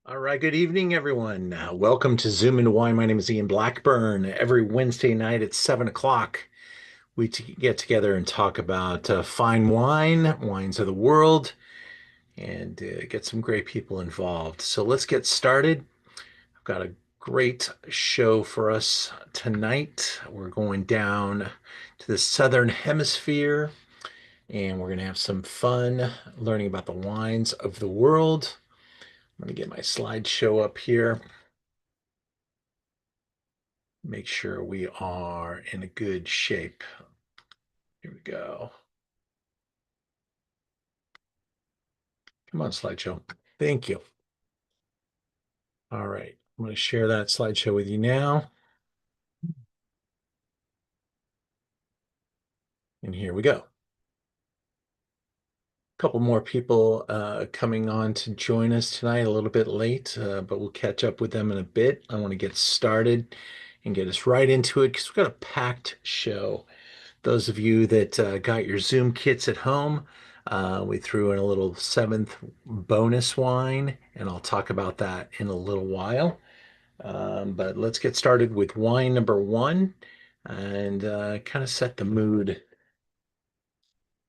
All right, good evening, everyone. Welcome to Zoom into Wine. My name is Ian Blackburn. Every Wednesday night at 7 o'clock, we get together and talk about fine wine, wines of the world, and get some great people involved. So let's get started. I've got a great show for us tonight. We're going down to the Southern Hemisphere, and we're going to have some fun learning about the wines of the world. I'm going to get my slideshow up here. Make sure we are in a good shape. Here we go. Come on, slideshow. Thank you. All right. I'm going to share that slideshow with you now. And here we go. A couple more people coming on to join us tonight, a little bit late, but we'll catch up with them in a bit. I want to get started and get us right into it because we've got a packed show. Those of you that got your Zoom kits at home, we threw in a little seventh bonus wine, and I'll talk about that in a little while. But let's get started with wine number one and kind of set the mood.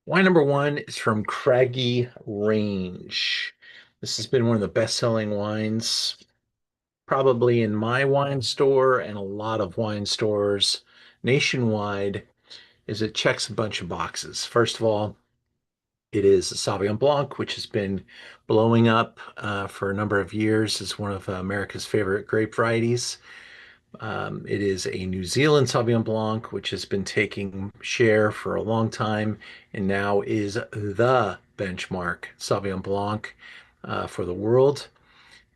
Wine number one is from Craggy Range. This has been one of the best-selling wines, probably in my wine store and a lot of wine stores nationwide, is it checks a bunch of boxes. First of all, it is a Sauvignon Blanc, which has been blowing up for a number of years as one of America's favorite grape varieties. It is a New Zealand Sauvignon Blanc, which has been taking share for a long time and now is the benchmark Sauvignon Blanc for the world.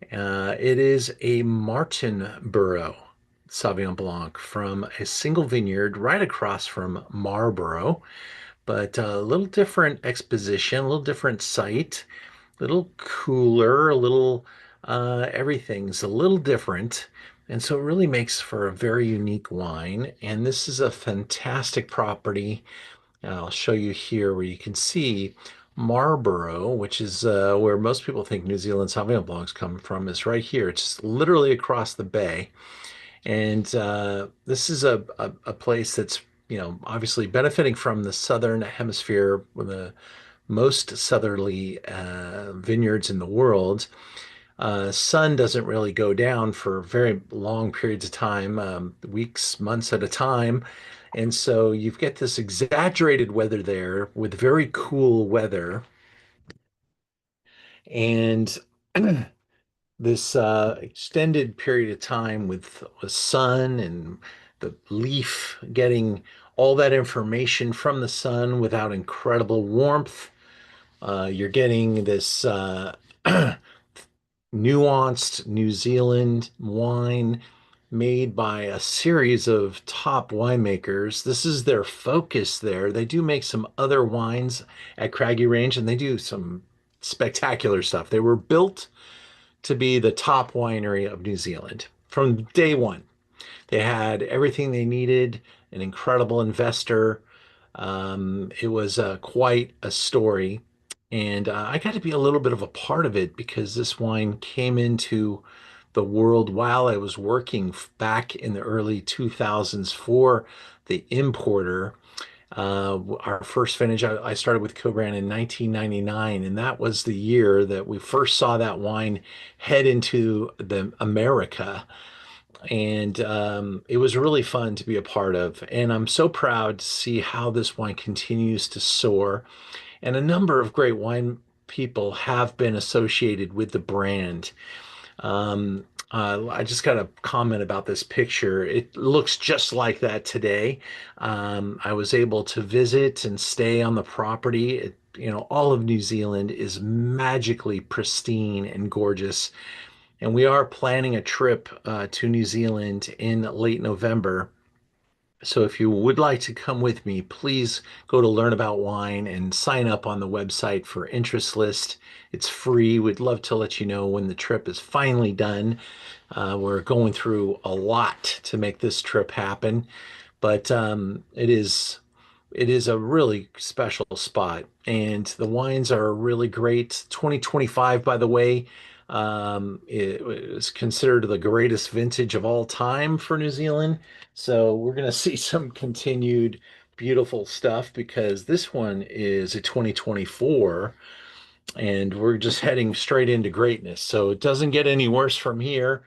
It is a Martinborough Sauvignon Blanc from a single vineyard right across from Marlborough, but a little different exposition, a little different site, a little cooler, a little everything's a little different. And so it really makes for a very unique wine. And this is a fantastic property. And I'll show you here where you can see Marlborough, which is where most people think New Zealand Sauvignon Blancs come from, is right here. It's literally across the bay. And this is a place that's, obviously benefiting from the southern hemisphere, with the most southerly vineyards in the world. Sun doesn't really go down for very long periods of time, weeks, months at a time. And so you get this exaggerated weather there with very cool weather. And this extended period of time with the sun and the leaf getting all that information from the sun without incredible warmth. You're getting this nuanced New Zealand wine made by a series of top winemakers. This is their focus there. They do make some other wines at Craggy Range and they do some spectacular stuff. They were built to be the top winery of New Zealand from day one. They had everything they needed, an incredible investor. It was quite a story. And I got to be a little bit of a part of it because this wine came into the world while I was working back in the early 2000s for the importer. Our first vintage, I started with Co-Brand in 1999, and that was the year that we first saw that wine head into the America. And it was really fun to be a part of. And I'm so proud to see how this wine continues to soar. And a number of great wine people have been associated with the brand. I just got a comment about this picture. It looks just like that today. I was able to visit and stay on the property. All of New Zealand is magically pristine and gorgeous. And we are planning a trip to New Zealand in late November. So if you would like to come with me, please go to Learn About Wine and sign up on the website for interest list. It's free. We'd love to let you know when the trip is finally done. We're going through a lot to make this trip happen, but it is a really special spot, and the wines are really great. 2025, by the way, It was considered the greatest vintage of all time for New Zealand. So we're going to see some continued beautiful stuff because this one is a 2024 and we're just heading straight into greatness. So it doesn't get any worse from here.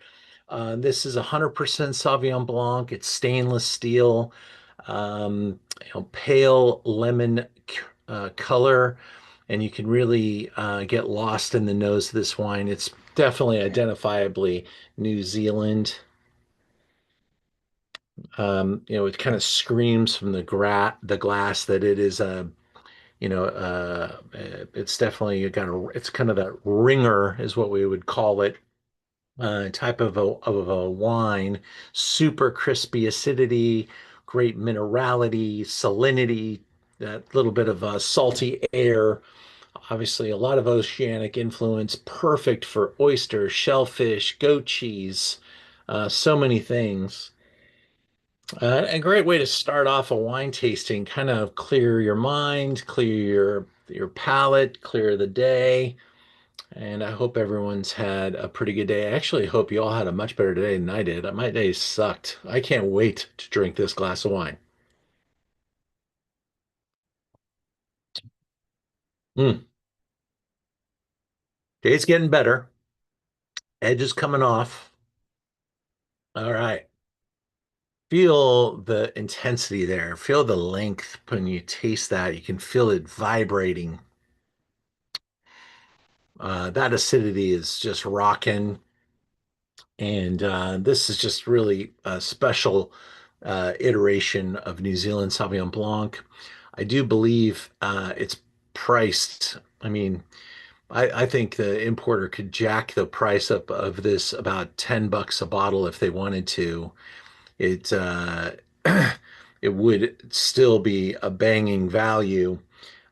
This is 100% Sauvignon Blanc. It's stainless steel, pale lemon color, and you can really get lost in the nose of this wine. It's definitely identifiably New Zealand. It kind of screams from the glass that it is a it's definitely it's kind of that ringer is what we would call it, type of a wine. Super crispy acidity, great minerality, salinity, that little bit of salty air. Obviously, a lot of oceanic influence, perfect for oysters, shellfish, goat cheese, so many things. A great way to start off a wine tasting, kind of clear your mind, clear your palate, clear the day. And I hope everyone's had a pretty good day. I actually hope you all had a much better day than I did. My day sucked. I can't wait to drink this glass of wine. Mm, day's getting better. Edge is coming off. All right. Feel the intensity there. Feel the length when you taste that. You can feel it vibrating. That acidity is just rocking. And this is just really a special iteration of New Zealand Sauvignon Blanc. I do believe it's priced. I mean, I think the importer could jack the price up of this about $10 a bottle if they wanted to. It it would still be a banging value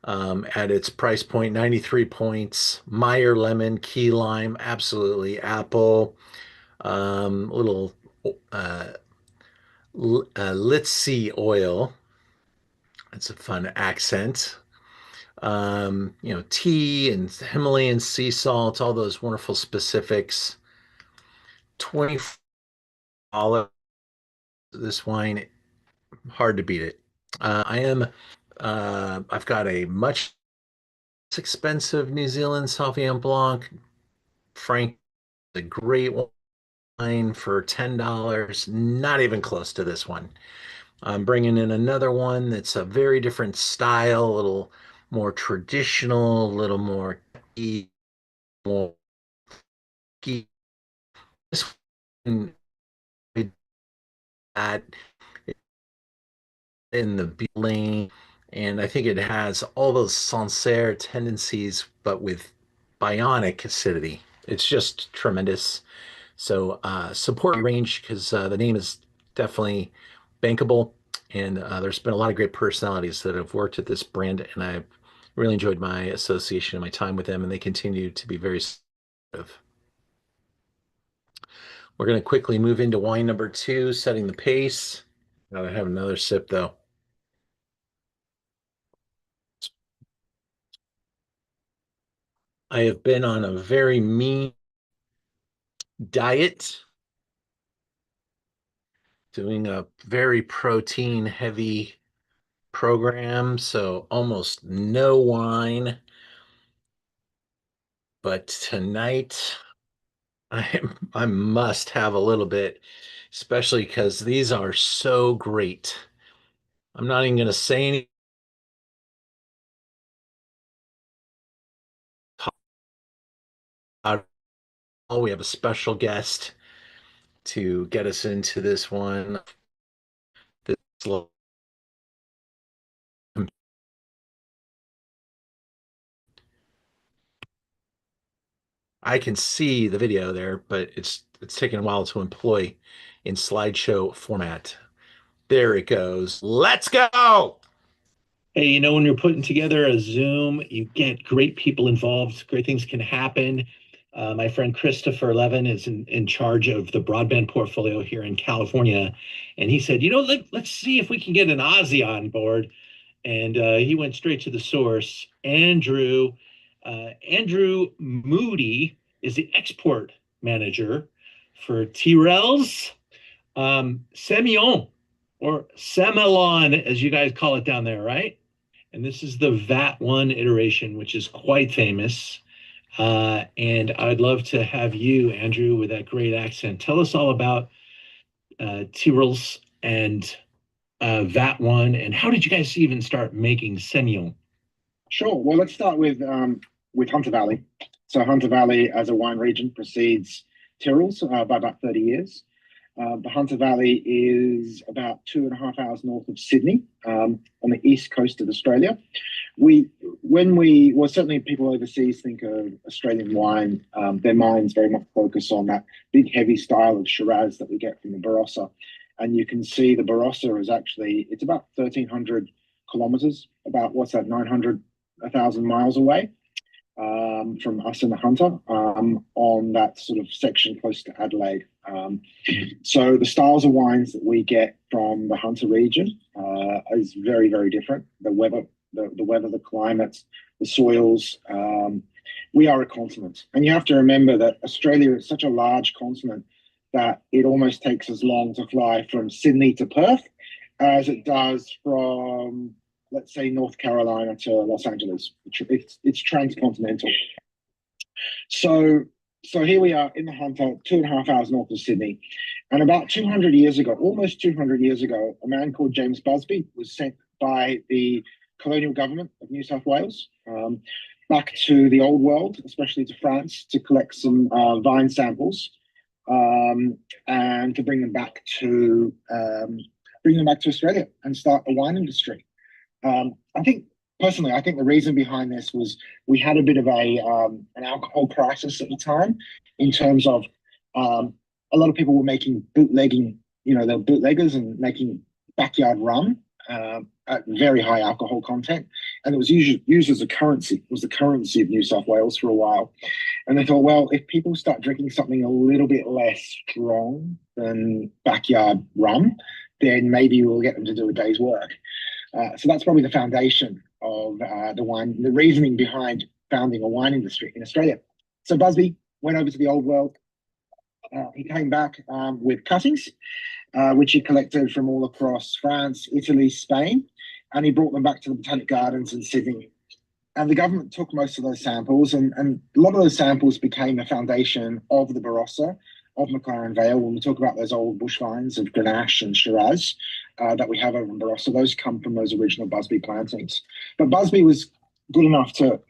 at its price point, 93 points. Meyer lemon, key lime, absolutely apple. Little uh, Litsi oil. That's a fun accent. Tea and Himalayan sea salt, all those wonderful specifics. $24. This wine, hard to beat it. I've got a much expensive New Zealand Sauvignon Blanc. Frank, a great wine for $10. Not even close to this one. I'm bringing in another one that's a very different style, a little more traditional, a little more more this one that in the B lane, and I think it has all those Sancerre tendencies, but with bionic acidity. It's just tremendous. So support your range because the name is definitely bankable, and there's been a lot of great personalities that have worked at this brand, and I've really enjoyed my association and my time with them, and they continue to be very supportive. We're going to quickly move into wine number two, setting the pace. Gotta have another sip though. I have been on a very mean diet, doing a very protein heavy program, so almost no wine. But tonight I must have a little bit, especially because these are so great. I'm not even gonna say any. We have a special guest to get us into this one. This I can see the video there, but it's taking a while to employ in slideshow format. There it goes. Let's go. Hey, when you're putting together a Zoom, you get great people involved, great things can happen. My friend Christopher Levin is in charge of the broadband portfolio here in California. And he said, let's see if we can get an Aussie on board. And he went straight to the source. Andrew Moody is the export manager for Tyrrell's Semillon, or Semelon, as you guys call it down there, right? And this is the VAT1 iteration, which is quite famous. And I'd love to have you, Andrew, with that great accent, tell us all about Tyrrell's and VAT1, and how did you guys even start making Semillon? Sure. Well, let's start with Hunter Valley. So Hunter Valley, as a wine region, precedes Tyrrell's by about 30 years. The Hunter Valley is about 2.5 hours north of Sydney, on the east coast of Australia. Well, certainly people overseas think of Australian wine, their minds very much focus on that big, heavy style of Shiraz that we get from the Barossa. And you can see the Barossa is actually, it's about 1,300 kilometers, about, what's that, 900, 1,000 miles away from us in the Hunter, on that sort of section close to Adelaide. So the styles of wines that we get from the Hunter region is very, very different. The weather, the climates, the soils. We are a continent, and you have to remember that Australia is such a large continent that it almost takes as long to fly from Sydney to Perth as it does from, let's say, North Carolina to Los Angeles. It's transcontinental. So here we are in the Hunter, 2.5 hours north of Sydney. And about 200 years ago, almost 200 years ago, a man called James Busby was sent by the colonial government of New South Wales back to the old world, especially to France, to collect some vine samples and to bring them back to Australia and start a wine industry. I think personally, I think the reason behind this was we had a bit of an alcohol crisis at the time, in terms of a lot of people were making bootlegging. They're bootleggers and making backyard rum at very high alcohol content, and it was used as a currency. It was the currency of New South Wales for a while, and they thought, well, if people start drinking something a little bit less strong than backyard rum, then maybe we'll get them to do a day's work. So that's probably the foundation of the reasoning behind founding a wine industry in Australia. So Busby went over to the old world. He came back with cuttings, which he collected from all across France, Italy, Spain, and he brought them back to the Botanic Gardens in Sydney. And the government took most of those samples, and a lot of those samples became the foundation of the Barossa, of McLaren Vale. When we talk about those old bush vines of Grenache and Shiraz that we have over in Barossa, those come from those original Busby plantings. But Busby was good enough to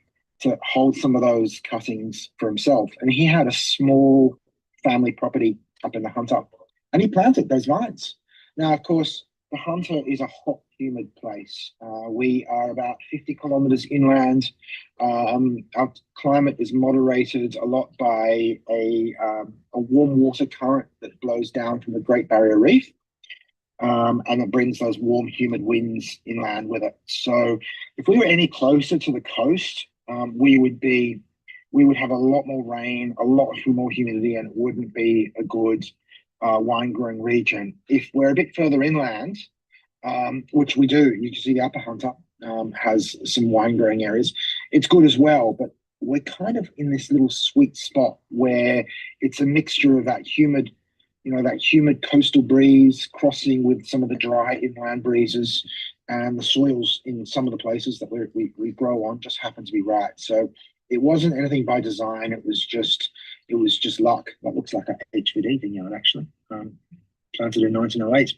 hold some of those cuttings for himself, and he had a small family property up in the Hunter, and he planted those vines. Now, of course, the Hunter is a hot, humid place. We are about 50 kilometers inland. Our climate is moderated a lot by a warm water current that blows down from the Great Barrier Reef, and it brings those warm, humid winds inland with it. So if we were any closer to the coast, we would have a lot more rain, a lot more humidity, and it wouldn't be a good wine growing region. If we're a bit further inland, which we do, you can see the Upper Hunter has some wine growing areas. It's good as well, but we're kind of in this little sweet spot where it's a mixture of that humid coastal breeze crossing with some of the dry inland breezes, and the soils in some of the places that we grow on just happen to be right. So it wasn't anything by design. It was just luck. That looks like a HVD vineyard, actually, planted in 1908.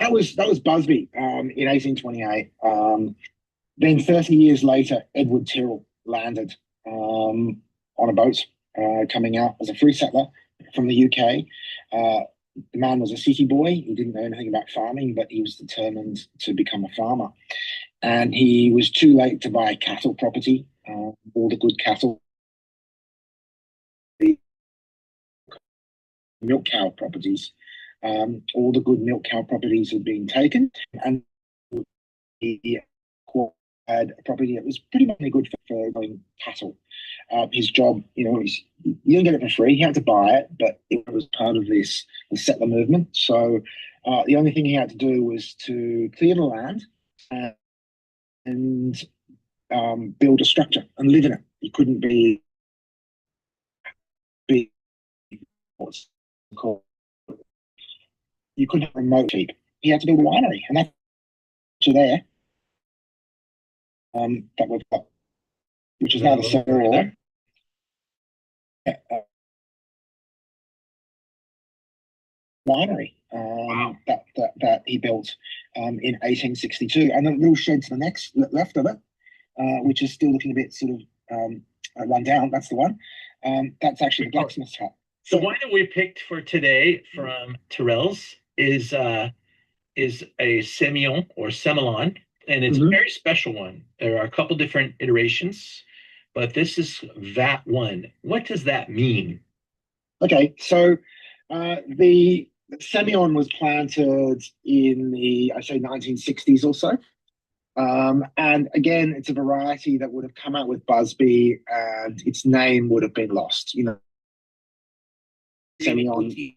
That was Busby in 1828. Then 30 years later, Edward Tyrrell landed on a boat coming out as a free settler from the UK. The man was a city boy. He didn't know anything about farming, but he was determined to become a farmer. And he was too late to buy cattle property. All the good cattle, the milk cow properties, all the good milk cow properties had been taken, and he acquired a property that was pretty much good for growing cattle. His job, you didn't get it for free. He had to buy it, but it was part of the settler movement. So the only thing he had to do was to clear the land and build a structure and live in it. He couldn't be what's called, you couldn't have a remote cheap. He had to build a winery, and that's there. That we've got, which is now the Summer winery that he built in 1862, and a little shed to the next left of it, which is still looking a bit sort of run down. That's the one. That's actually the blacksmith's hut. The wine that we picked for today from Tyrrell's is a Semillon or Semillon, and it's a very special one. There are a couple different iterations, but this is VAT 1. What does that mean? Okay, so the Semillon was planted in the, I say, 1960s or so. And again, it's a variety that would have come out with Busby, and its name would have been lost. You know, Semillon,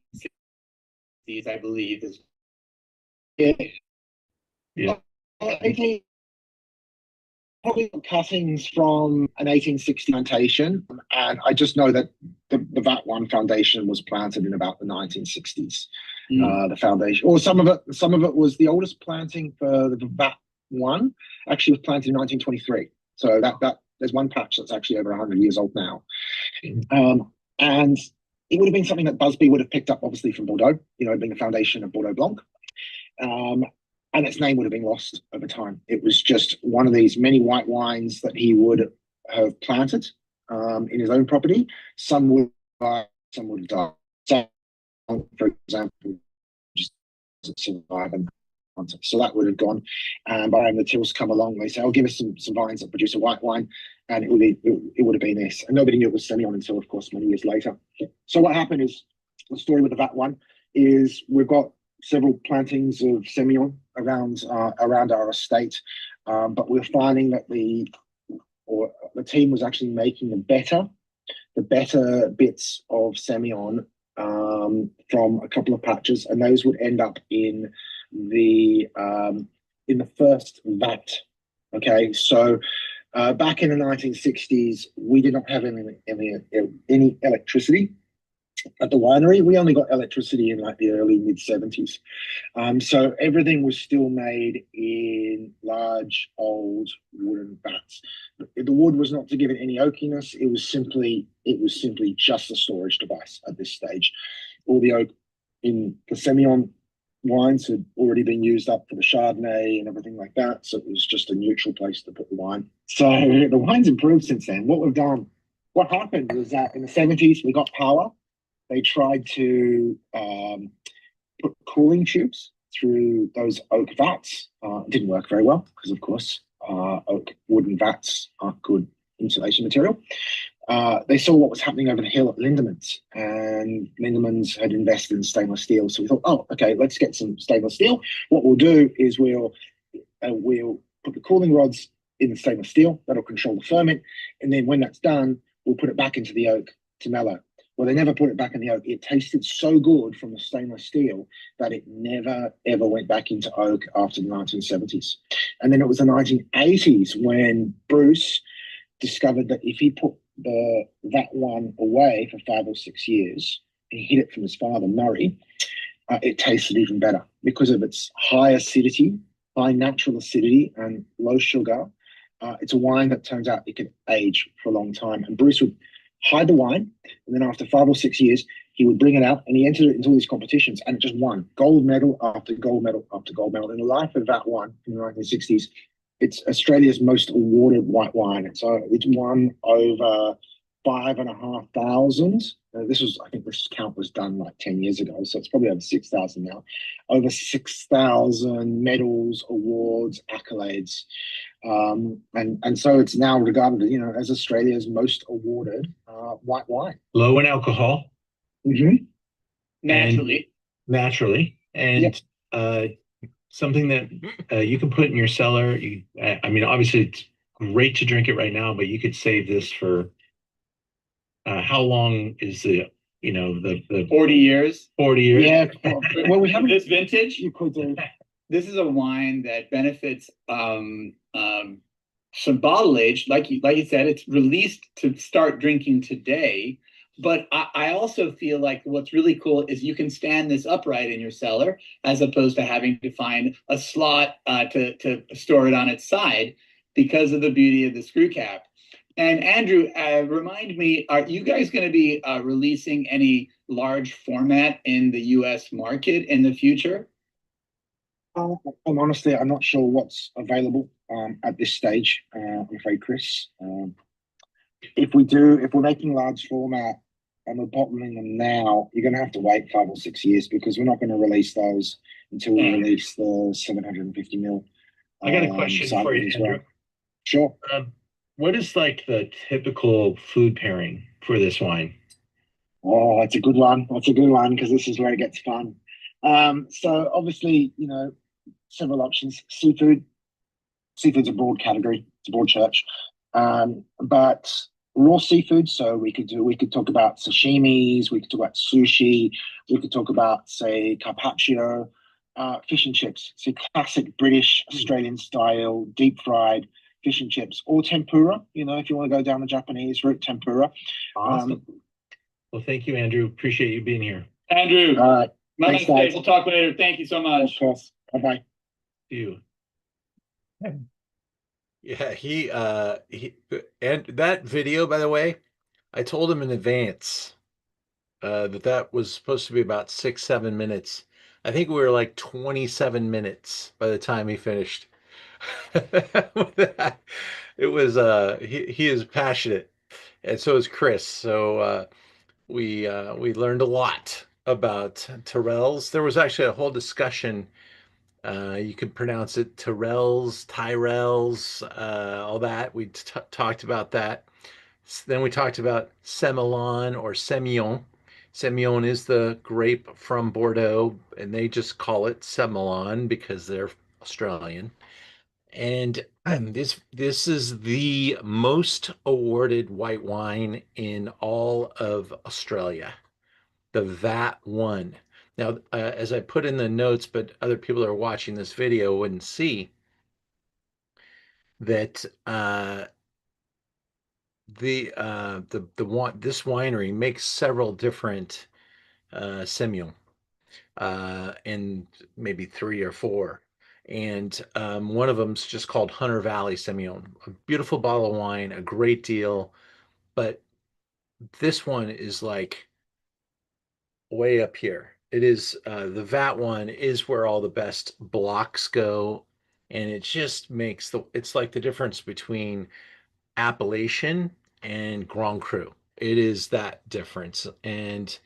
I believe, is probably cuttings from an 1860 plantation, and I just know that the VAT 1 foundation was planted in about the 1960s. The foundation, or some of it was the oldest planting for the VAT 1 actually was planted in 1923. So that there's one patch that's actually over 100 years old now. And it would have been something that Busby would have picked up, obviously, from Bordeaux, you know, being the foundation of Bordeaux Blanc. And its name would have been lost over time. It was just one of these many white wines that he would have planted in his own property. Some would die, some would die. Some, for example, just survive. And so that would have gone. And by the tills come along, they say, "Oh, give us some vines that produce a white wine," and it would have been this. And nobody knew it was Semillon until, of course, many years later. So what happened is, the story with the VAT 1 is we've got several plantings of Semillon around our estate, but we're finding that the team was actually making the better bits of Semillon from a couple of patches, and those would end up in the first VAT. Okay, so back in the 1960s, we did not have any electricity at the winery. We only got electricity in like the early mid 70s. So everything was still made in large old wooden vats. The wood was not to give it any oakiness. It was simply just a storage device at this stage. All the oak in the Semillon wines had already been used up for the Chardonnay and everything like that. So it was just a neutral place to put the wine. So the wine's improved since then. What happened was that in the 70s, we got power. They tried to put cooling tubes through those oak vats. It didn't work very well because, of course, oak wooden vats aren't good insulation material. They saw what was happening over the hill at Lindeman's, and Lindeman's had invested in stainless steel. So we thought, oh, okay, let's get some stainless steel. What we'll do is we'll put the cooling rods in the stainless steel. That'll control the ferment. And then when that's done, we'll put it back into the oak to mellow. Well, they never put it back in the oak. It tasted so good from the stainless steel that it never, ever went back into oak after the 1970s. And then it was the 1980s when Bruce discovered that if he put that one away for 5 or 6 years, he hid it from his father, Murray, it tasted even better because of its high acidity, high natural acidity, and low sugar. It's a wine that turns out it could age for a long time. And Bruce would hide the wine, and then after 5 or 6 years, he would bring it out, and he entered it into all these competitions, and it just won gold medal after gold medal after gold medal. In the life of that one in the 1960s, it's Australia's most awarded white wine. So it's won over 5,500. I think this count was done like 10 years ago, so it's probably over 6,000 now. Over 6,000 medals, awards, accolades. And so it's now regarded, as Australia's most awarded white wine. Low in alcohol. Mm-hmm. Naturally. And yep. Something that you can put in your cellar. Obviously it's great to drink it right now, but you could save this for how long is the 40 years? 40 years. Yeah. Well, we have this vintage. You could do. This is a wine that benefits some bottle age. Like you said, it's released to start drinking today but I also feel like what's really cool is you can stand this upright in your cellar as opposed to having to find a slot to store it on its side because of the beauty of the screw cap. And Andrew, remind me, are you guys going to be releasing any large format in the US market in the future? I'm honestly, I'm not sure what's available at this stage. I'm afraid, Chris. If we're making large format and we're bottling them now, you're going to have to wait 5 or 6 years because we're not going to release those until we release the 750 mil I got a question for sizes you, as Andrew. well. Sure. What is like the typical food pairing for this wine? Oh, that's a good one. That's a good one because this is where it gets fun. So obviously, several options. Seafood. Seafood's a broad category. It's a broad church. But raw seafood. So we could talk about sashimis. We could talk about sushi. We could talk about say carpaccio, fish and chips. So classic British Australian style deep fried fish and chips or tempura. If you want to go down the Japanese route, tempura. Awesome. Well, thank you, Andrew. Appreciate you being here. Andrew, thanks, guys. we'll talk later. Thank you so much. Of course. Bye bye. See you. Yeah, and that video, by the way, I told him in advance that was supposed to be about 6, 7 minutes. I think we were like 27 minutes by the time he finished. It was he is passionate, and so is Chris. So we learned a lot about Tyrells. There was actually a whole discussion. You could pronounce it Tyrells, Tyrells, all that. We talked about that. Then we talked about Semillon or Semillon. Semillon is the grape from Bordeaux, and they just call it Semillon because they're Australian. And this is the most awarded white wine in all of Australia, the VAT one. Now, as I put in the notes, but other people that are watching this video wouldn't see that the one this winery makes several different Semillon, and maybe three or four. And one of them's just called Hunter Valley Semillon. A beautiful bottle of wine, a great deal. But this one is like way up here. It is the VAT one is where all the best blocks go, and it just makes it's like the difference between Appellation and Grand Cru. It is that difference. And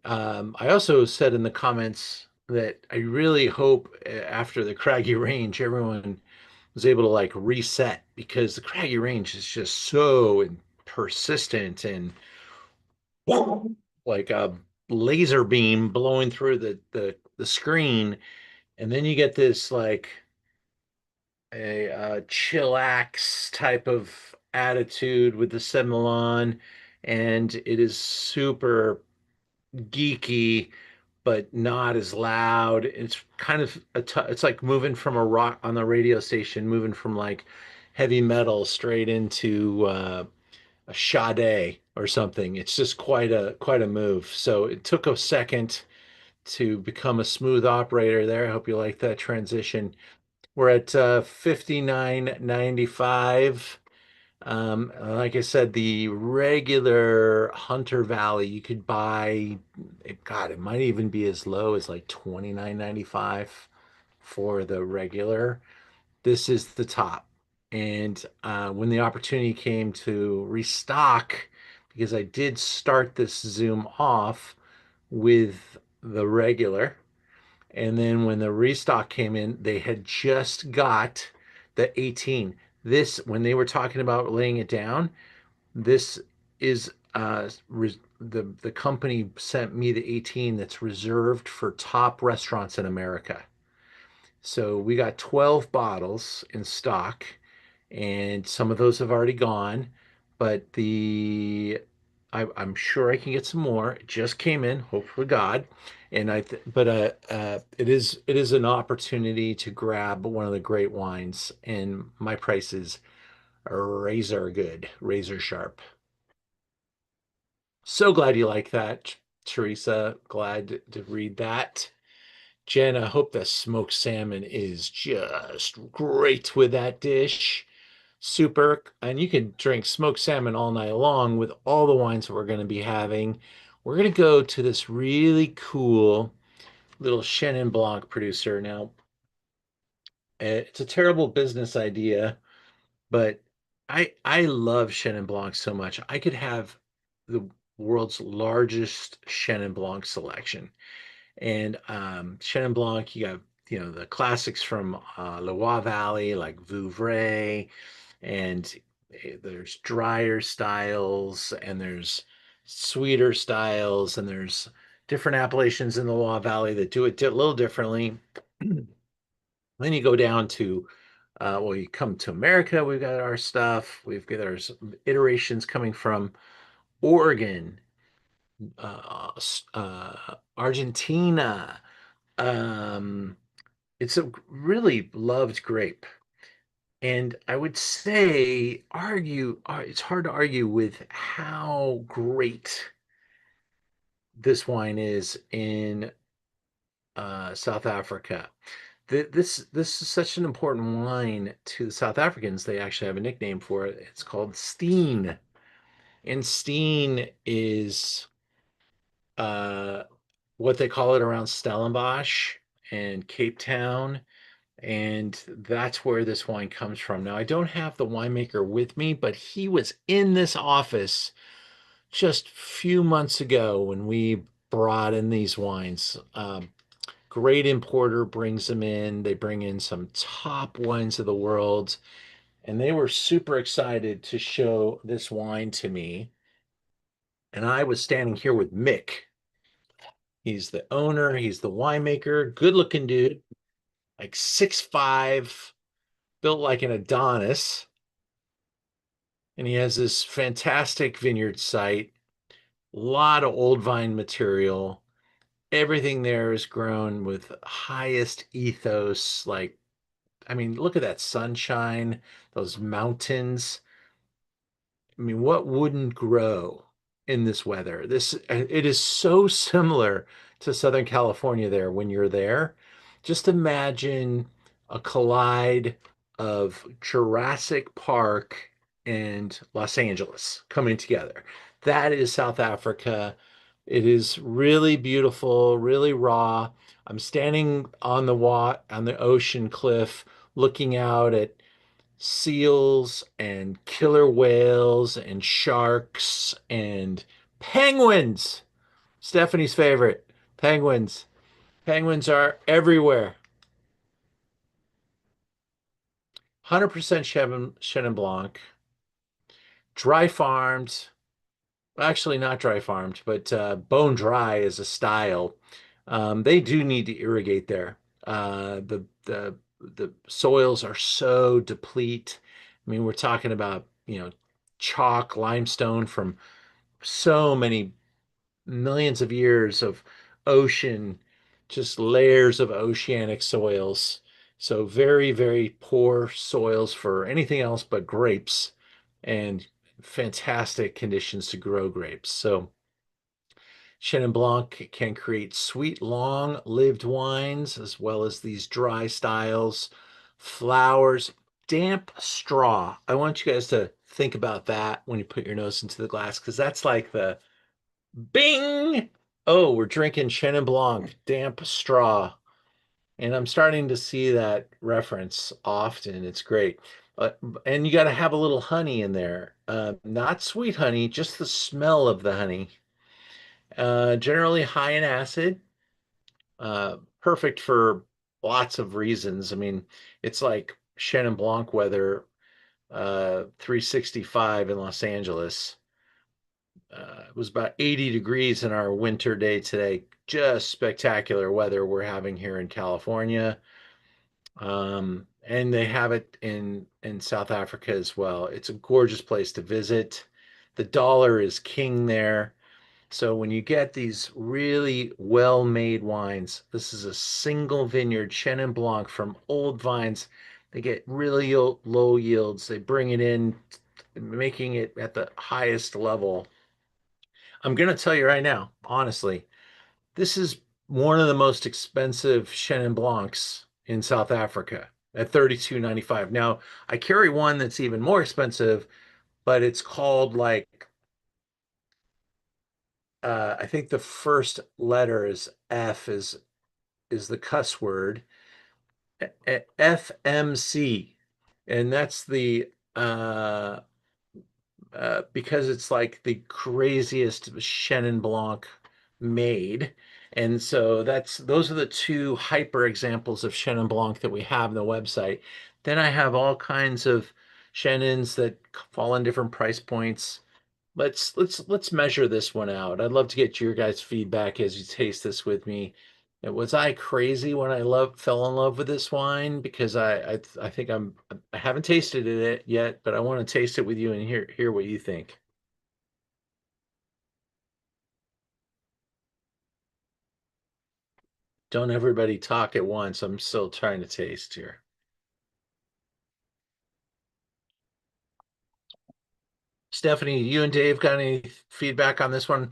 I also said in the comments that I really hope after the Craggy Range, everyone was able to like reset because the Craggy Range is just so persistent and like a laser beam blowing through the screen, and then you get this like a chillax type of attitude with the Semillon, and it is super geeky but not as loud. It's kind of it's like moving from a rock on the radio station, moving from like heavy metal straight into a Sade or something. It's just quite a move. So it took a second to become a smooth operator there. I hope you like that transition. We're at 59.95. Like I said, the regular Hunter Valley you could buy, God, it might even be as low as like 29.95 for the regular. This is the top. And when the opportunity came to restock, because I did start this Zoom off with the regular, and then when the restock came in, they had just got the 18. This, when they were talking about laying it down, this is the company sent me the 18 that's reserved for top restaurants in America. So we got 12 bottles in stock, and some of those have already gone, but I'm sure I can get some more. It just came in, hope for God, and it is an opportunity to grab one of the great wines, and my prices are razor good, razor sharp. So glad you like that, Teresa. Glad to read that. Jen, I hope the smoked salmon is just great with that dish. Super. And you can drink smoked salmon all night long with all the wines that we're going to be having. We're going to go to this really cool little Chenin Blanc producer. Now, it's a terrible business idea, but I love Chenin Blanc so much. I could have the world's largest Chenin Blanc selection. And Chenin Blanc, you got the classics from Loire Valley like Vouvray, and there's drier styles, and there's sweeter styles, and there's different appellations in the Loire Valley that do it a little differently. Then you go down to well, you come to America, we've got our stuff. We've got our iterations coming from Oregon, Argentina. Um, it's a really loved grape. And I would say it's hard to argue with how great this wine is in South Africa. This is such an important wine to the South Africans. They actually have a nickname for it. It's called Steen. And Steen is uh, what they call it around Stellenbosch and Cape Town. And that's where this wine comes from. Now, I don't have the winemaker with me, but he was in this office just a few months ago when we brought in these wines. Great importer brings them in. They bring in some top wines of the world, and they were super excited to show this wine to me. And I was standing here with Mick. He's the owner, he's the winemaker, good looking dude, like 6'5", built like an Adonis. And he has this fantastic vineyard site, a lot of old vine material. Everything there is grown with highest ethos. Like, I mean, look at that sunshine, those mountains. I mean, what wouldn't grow in this weather? It is so similar to Southern California there when you're there. Just imagine a collide of Jurassic Park and Los Angeles coming together. That is South Africa. It is really beautiful, really raw. I'm standing on the ocean cliff looking out at seals and killer whales and sharks and penguins. Stephanie's favorite, penguins. Penguins are everywhere. 100% Chenin Blanc, dry farmed. Actually, not dry farmed, but bone dry is a style. They do need to irrigate there. The soils are so deplete. I mean, we're talking about, chalk, limestone from so many millions of years of ocean, just layers of oceanic soils. So very, very poor soils for anything else but grapes, and fantastic conditions to grow grapes. So Chenin Blanc can create sweet, long-lived wines as well as these dry styles, flowers, damp straw. I want you guys to think about that when you put your nose into the glass, because that's like the bing. Oh, we're drinking Chenin Blanc, damp straw. And I'm starting to see that reference often. It's great. Uh, and you got to have a little honey in there. Not sweet honey, just the smell of the honey. Generally high in acid. Perfect for lots of reasons. I mean, it's like Chenin Blanc weather, 365 in Los Angeles. It was about 80 degrees in our winter day today. Just spectacular weather we're having here in California. And they have it in South Africa as well. It's a gorgeous place to visit. The dollar is king there. So when you get these really well-made wines, this is a single vineyard Chenin Blanc from old vines. They get really low yields. They bring it in, making it at the highest level. I'm gonna tell you right now, honestly, this is one of the most expensive Chenin Blancs in South Africa at 32.95. Now, I carry one that's even more expensive, but it's called like I think the first letter is F is the cuss word. FMC. And that's the because it's like the craziest Chenin Blanc made. And so those are the two hyper examples of Chenin Blanc that we have on the website. Then I have all kinds of Chenins that fall in different price points. Let's measure this one out. I'd love to get your guys' feedback as you taste this with me. Was I crazy when fell in love with this wine? Because I think I haven't tasted it yet, but I want to taste it with you and hear what you think. Don't everybody talk at once. I'm still trying to taste here. Stephanie, you and Dave got any feedback on this one?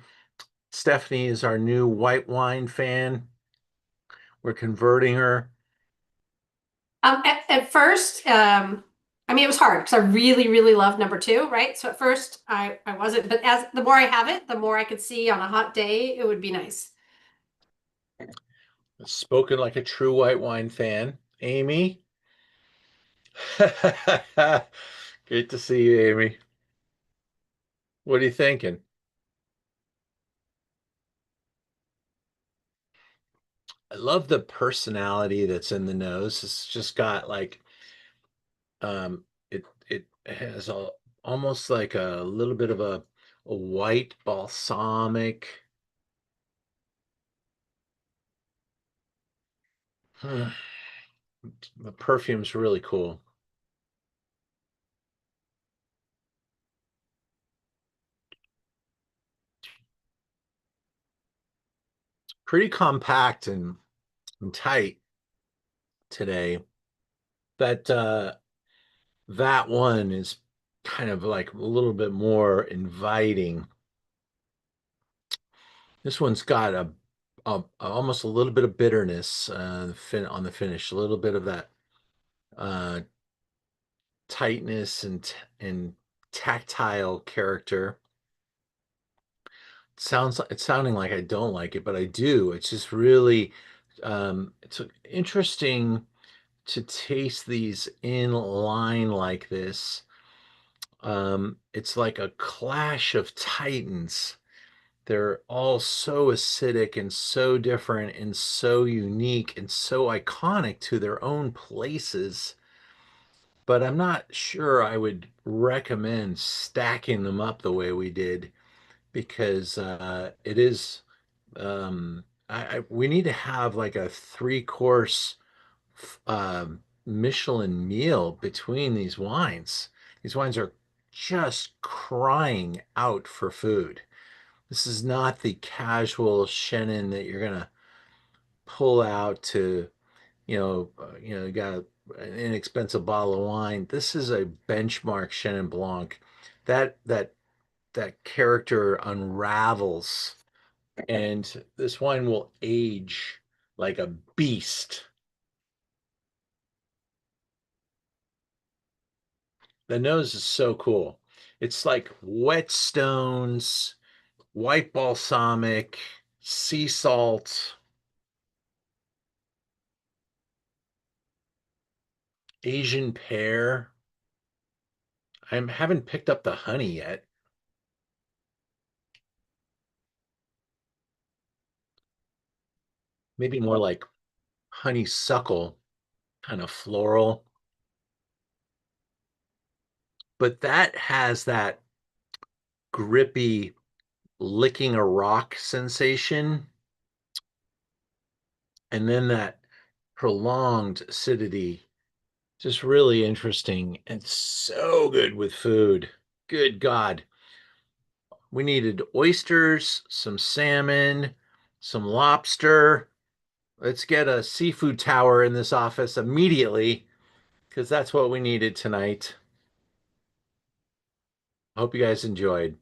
Stephanie is our new white wine fan. We're converting her. At first, I mean, it was hard because I really, really love number two, right? So at first, I wasn't, but as the more I have it, the more I could see on a hot day, it would be nice. Spoken like a true white wine fan. Amy. Great to see you, Amy. What are you thinking? I love the personality that's in the nose. It's just got like it has almost like a little bit of a white balsamic. The perfume's really cool. Pretty compact and tight today. That that one is kind of like a little bit more inviting. This one's got almost a little bit of bitterness on the finish, a little bit of that uh, tightness and tactile character. It's sounding like I don't like it, but I do. It's just really it's interesting to taste these in line like this. It's like a clash of titans. They're all so acidic and so different and so unique and so iconic to their own places. But I'm not sure I would recommend stacking them up the way we did because it is we need to have like a three-course Michelin meal between these wines. These wines are just crying out for food. This is not the casual Chenin that you're gonna pull out to, you got an inexpensive bottle of wine. This is a benchmark Chenin Blanc. That character unravels, and this wine will age like a beast. The nose is so cool. It's like whetstones, white balsamic, sea salt, Asian pear. I haven't picked up the honey yet. Maybe more like honeysuckle, kind of floral. But that has that grippy licking a rock sensation. And then that prolonged acidity. Just really interesting and so good with food. Good God. We needed oysters, some salmon, some lobster. Let's get a seafood tower in this office immediately because that's what we needed tonight. I hope you guys enjoyed.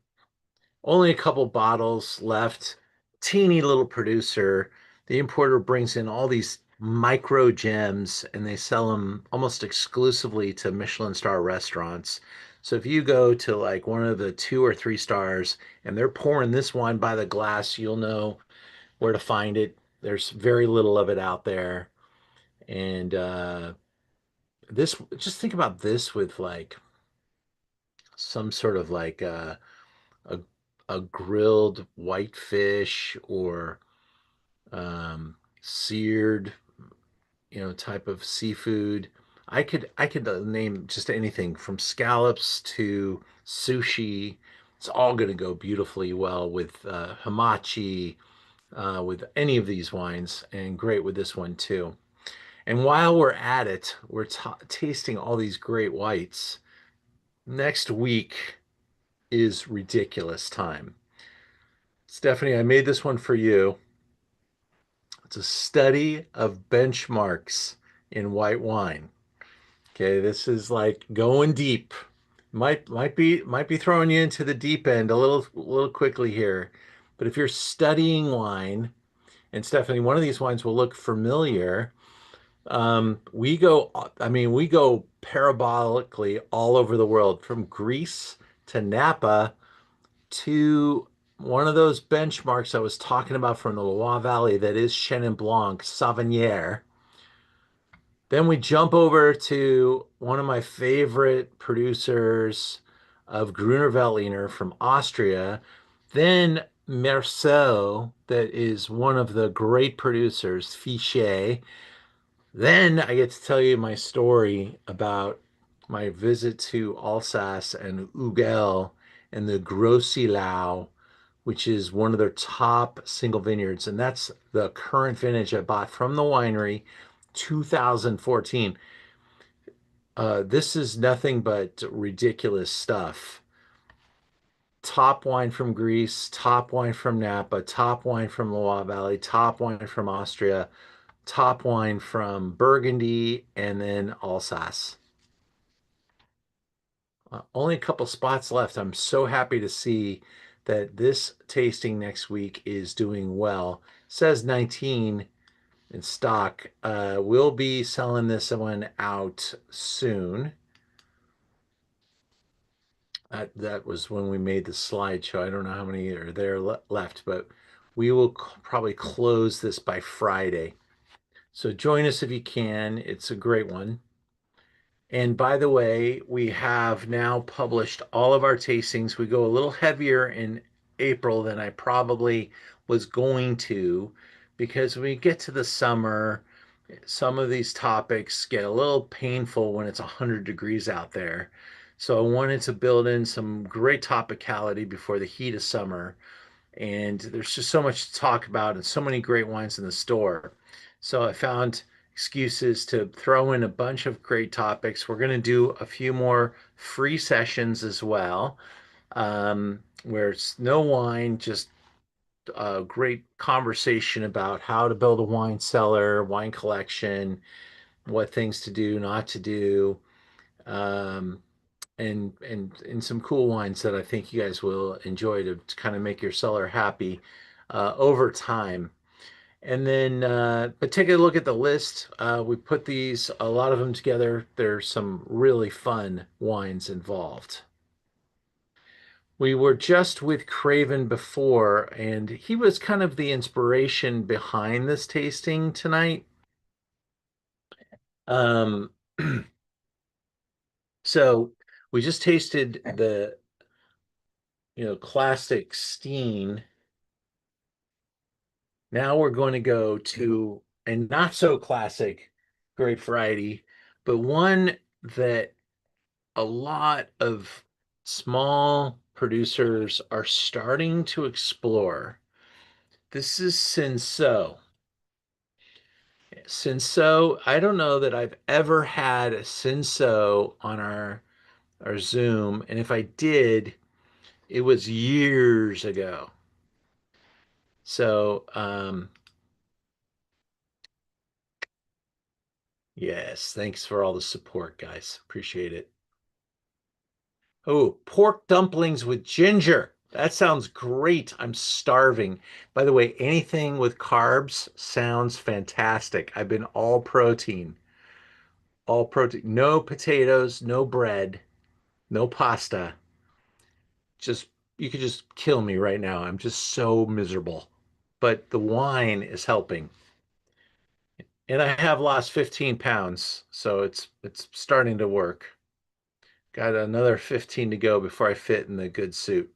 Only a couple bottles left. Teeny little producer. The importer brings in all these micro gems and they sell them almost exclusively to Michelin star restaurants. So if you go to like one of the 2 or 3 stars and they're pouring this wine by the glass, you'll know where to find it. There's very little of it out there. And this, just think about this with like some sort of like a a grilled whitefish or seared, type of seafood. I could name just anything from scallops to sushi. It's all going to go beautifully well with hamachi, with any of these wines, and great with this one too. And while we're at it, we're tasting all these great whites. Next week is ridiculous time. Stephanie, I made this one for you. It's a study of benchmarks in white wine. Okay, this is like going deep. Might be throwing you into the deep end a little quickly here. But if you're studying wine, and Stephanie, one of these wines will look familiar. We go parabolically all over the world, from Greece to Napa to one of those benchmarks I was talking about from the Loire Valley that is Chenin Blanc, Sauvignon. Then we jump over to one of my favorite producers of Gruner Veltliner from Austria. Then Meursault, that is one of the great producers, Fichet. Then I get to tell you my story about my visit to Alsace and Ugel and the Grossi, which is one of their top single vineyards. And that's the current vintage I bought from the winery, 2014. This is nothing but ridiculous stuff. Top wine from Greece, top wine from Napa, top wine from Loire Valley, top wine from Austria, top wine from Burgundy, and then Alsace. Only a couple spots left. I'm so happy to see that this tasting next week is doing well. It says 19 in stock. We'll be selling this one out soon. That was when we made the slideshow. I don't know how many are there left, but we will probably close this by Friday. So join us if you can. It's a great one. And by the way, we have now published all of our tastings. We go a little heavier in April than I probably was going to, because when we get to the summer, some of these topics get a little painful when it's 100 degrees out there. So I wanted to build in some great topicality before the heat of summer. And there's just so much to talk about and so many great wines in the store. So I found excuses to throw in a bunch of great topics. We're going to do a few more free sessions as well, where it's no wine, just a great conversation about how to build a wine cellar, wine collection, what things to do, not to do, um, and some cool wines that I think you guys will enjoy to kind of make your cellar happy over time. And then, but take a look at the list. We put a lot of them together. There's some really fun wines involved. We were just with Craven before, and he was kind of the inspiration behind this tasting tonight. Um, so we just tasted the, classic Steen. Now we're going to go to a not so classic grape variety, but one that a lot of small producers are starting to explore. This is Cinsault. Cinsault, I don't know that I've ever had a Cinsault on our Zoom, and if I did, it was years ago. So, yes, thanks for all the support, guys. Appreciate it. Oh, pork dumplings with ginger. That sounds great. I'm starving. By the way, anything with carbs sounds fantastic. I've been all protein, all protein. No potatoes, no bread, no pasta. Just, you could just kill me right now. I'm just so miserable. But the wine is helping. And I have lost 15 pounds, so it's starting to work. Got another 15 to go before I fit in the good suit.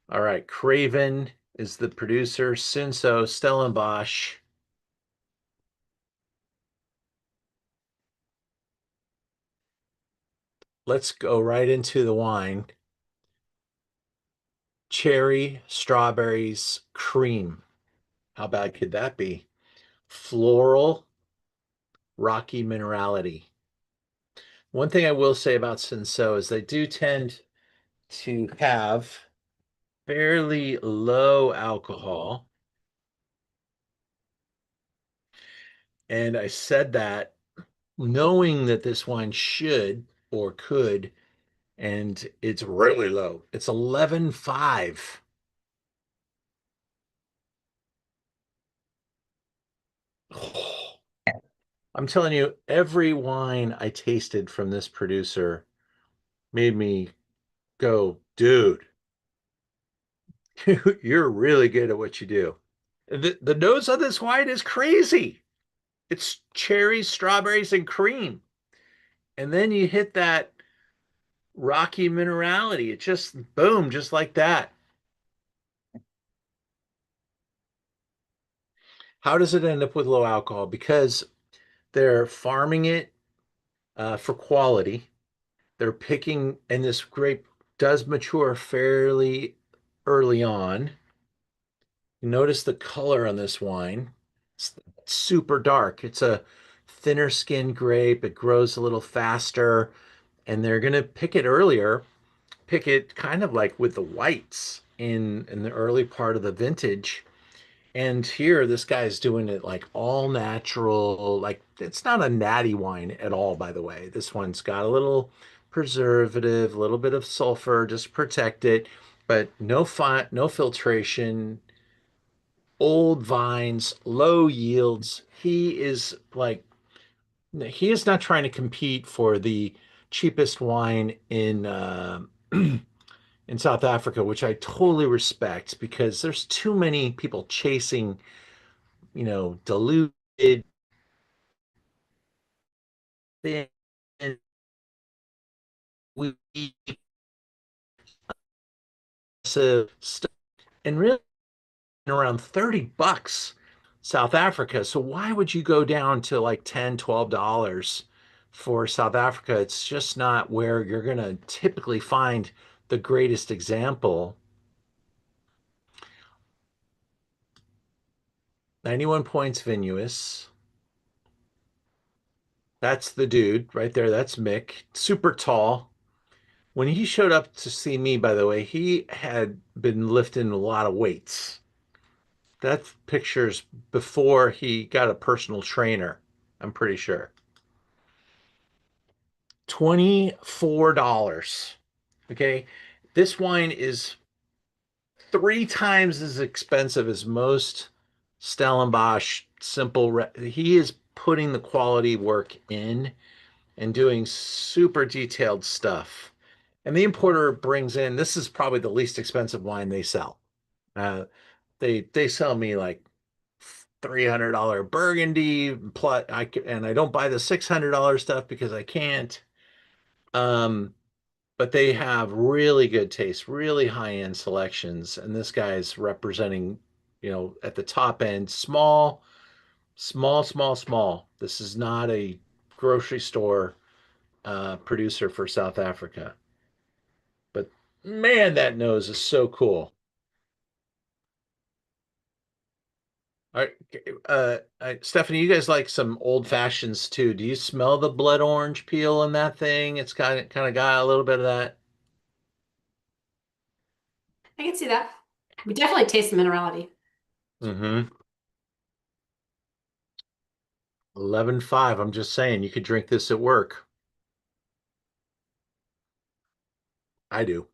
All right, Craven is the producer, Sinso, Stellenbosch. Let's go right into the wine. Cherry, strawberries, cream. How bad could that be? Floral, rocky minerality. One thing I will say about Sinso is they do tend to have fairly low alcohol. And I said that knowing that this wine should or could, and it's really low. It's 11.5. I'm telling you, every wine I tasted from this producer made me go, dude, you're really good at what you do. The nose of this wine is crazy. It's cherries, strawberries, and cream. And then you hit that rocky minerality. It just boom, just like that. How does it end up with low alcohol? Because they're farming it for quality. They're picking, and this grape does mature fairly early on. You notice the color on this wine. It's super dark. It's a thinner skinned grape. It grows a little faster, and they're going to pick it earlier, pick it kind of like with the whites in the early part of the vintage. And here, this guy's doing it like all natural. Like it's not a natty wine at all, by the way. This one's got a little preservative, a little bit of sulfur, just to protect it, but no filtration, old vines, low yields. He is not trying to compete for the cheapest wine in South Africa, which I totally respect because there's too many people chasing, diluted thin stuff and really around $30 South Africa. So why would you go down to like 10, $12 for South Africa? It's just not where you're going to typically find the greatest example. 91 points Vinous. That's the dude right there. That's Mick. Super tall. When he showed up to see me, by the way, he had been lifting a lot of weights. That's pictures before he got a personal trainer, I'm pretty sure. $24. Okay. This wine is 3 times as expensive as most Stellenbosch he is putting the quality work in and doing super detailed stuff. And the importer brings in, this is probably the least expensive wine they sell. Uh, they sell me like $300 Burgundy plus and I don't buy the $600 stuff because I can't. Um, but they have really good taste, really high-end selections, and this guy's representing, at the top end, small, small, small, small. This is not a grocery store producer for South Africa, but man, that nose is so cool. All right, Stephanie, you guys like some old fashions too. Do you smell the blood orange peel in that thing? It's kind of got a little bit of that. I can see that. We definitely taste the minerality. Mm-hmm. 11.5. I'm just saying, you could drink this at work. I do.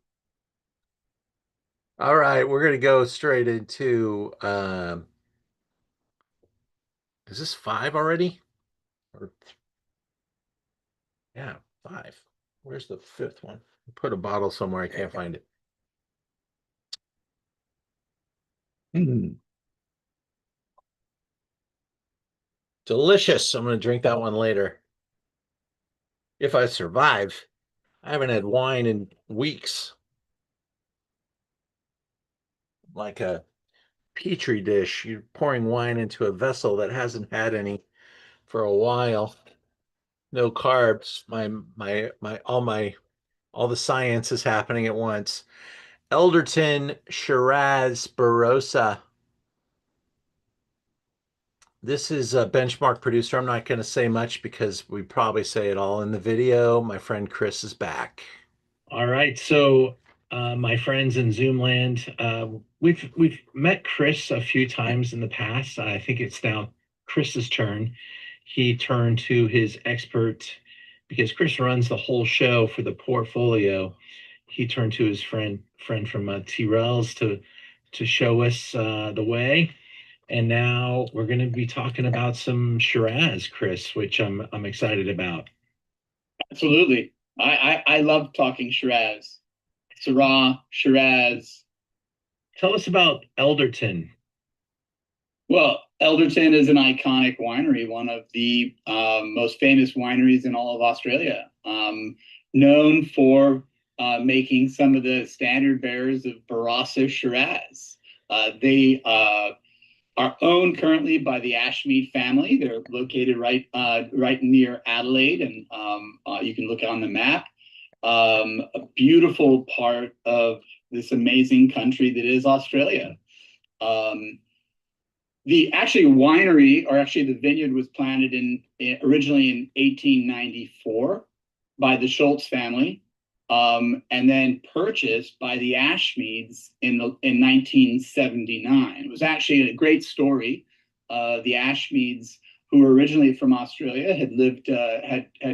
All right, we're gonna go straight into is this five already? Or yeah, five. Where's the fifth one? Put a bottle somewhere. I can't find it. Mm, delicious. I'm gonna drink that one later. If I survive. I haven't had wine in weeks. Like a petri dish. You're pouring wine into a vessel that hasn't had any for a while. No carbs. All the science is happening at once. Elderton Shiraz Barossa. This is a benchmark producer. I'm not going to say much because we probably say it all in the video. My friend Chris is back. All right, so my friends in Zoomland, we've met Chris a few times in the past. I think it's now Chris's turn. He turned to his expert because Chris runs the whole show for the portfolio. He turned to his friend from T-Rells to show us the way. And now we're going to be talking about some Shiraz, Chris, which I'm excited about. Absolutely. I love talking Shiraz, Syrah, Shiraz. Tell us about Elderton. Well, Elderton is an iconic winery, one of the most famous wineries in all of Australia, known for making some of the standard bearers of Barossa Shiraz. They are owned currently by the Ashmead family. They're located right near Adelaide, and you can look on the map. A beautiful part of this amazing country that is Australia. The actually winery, or actually the vineyard, was planted originally in 1894 by the Schultz family, and then purchased by the Ashmeads in 1979. It was actually a great story. The Ashmeads, who were originally from Australia, had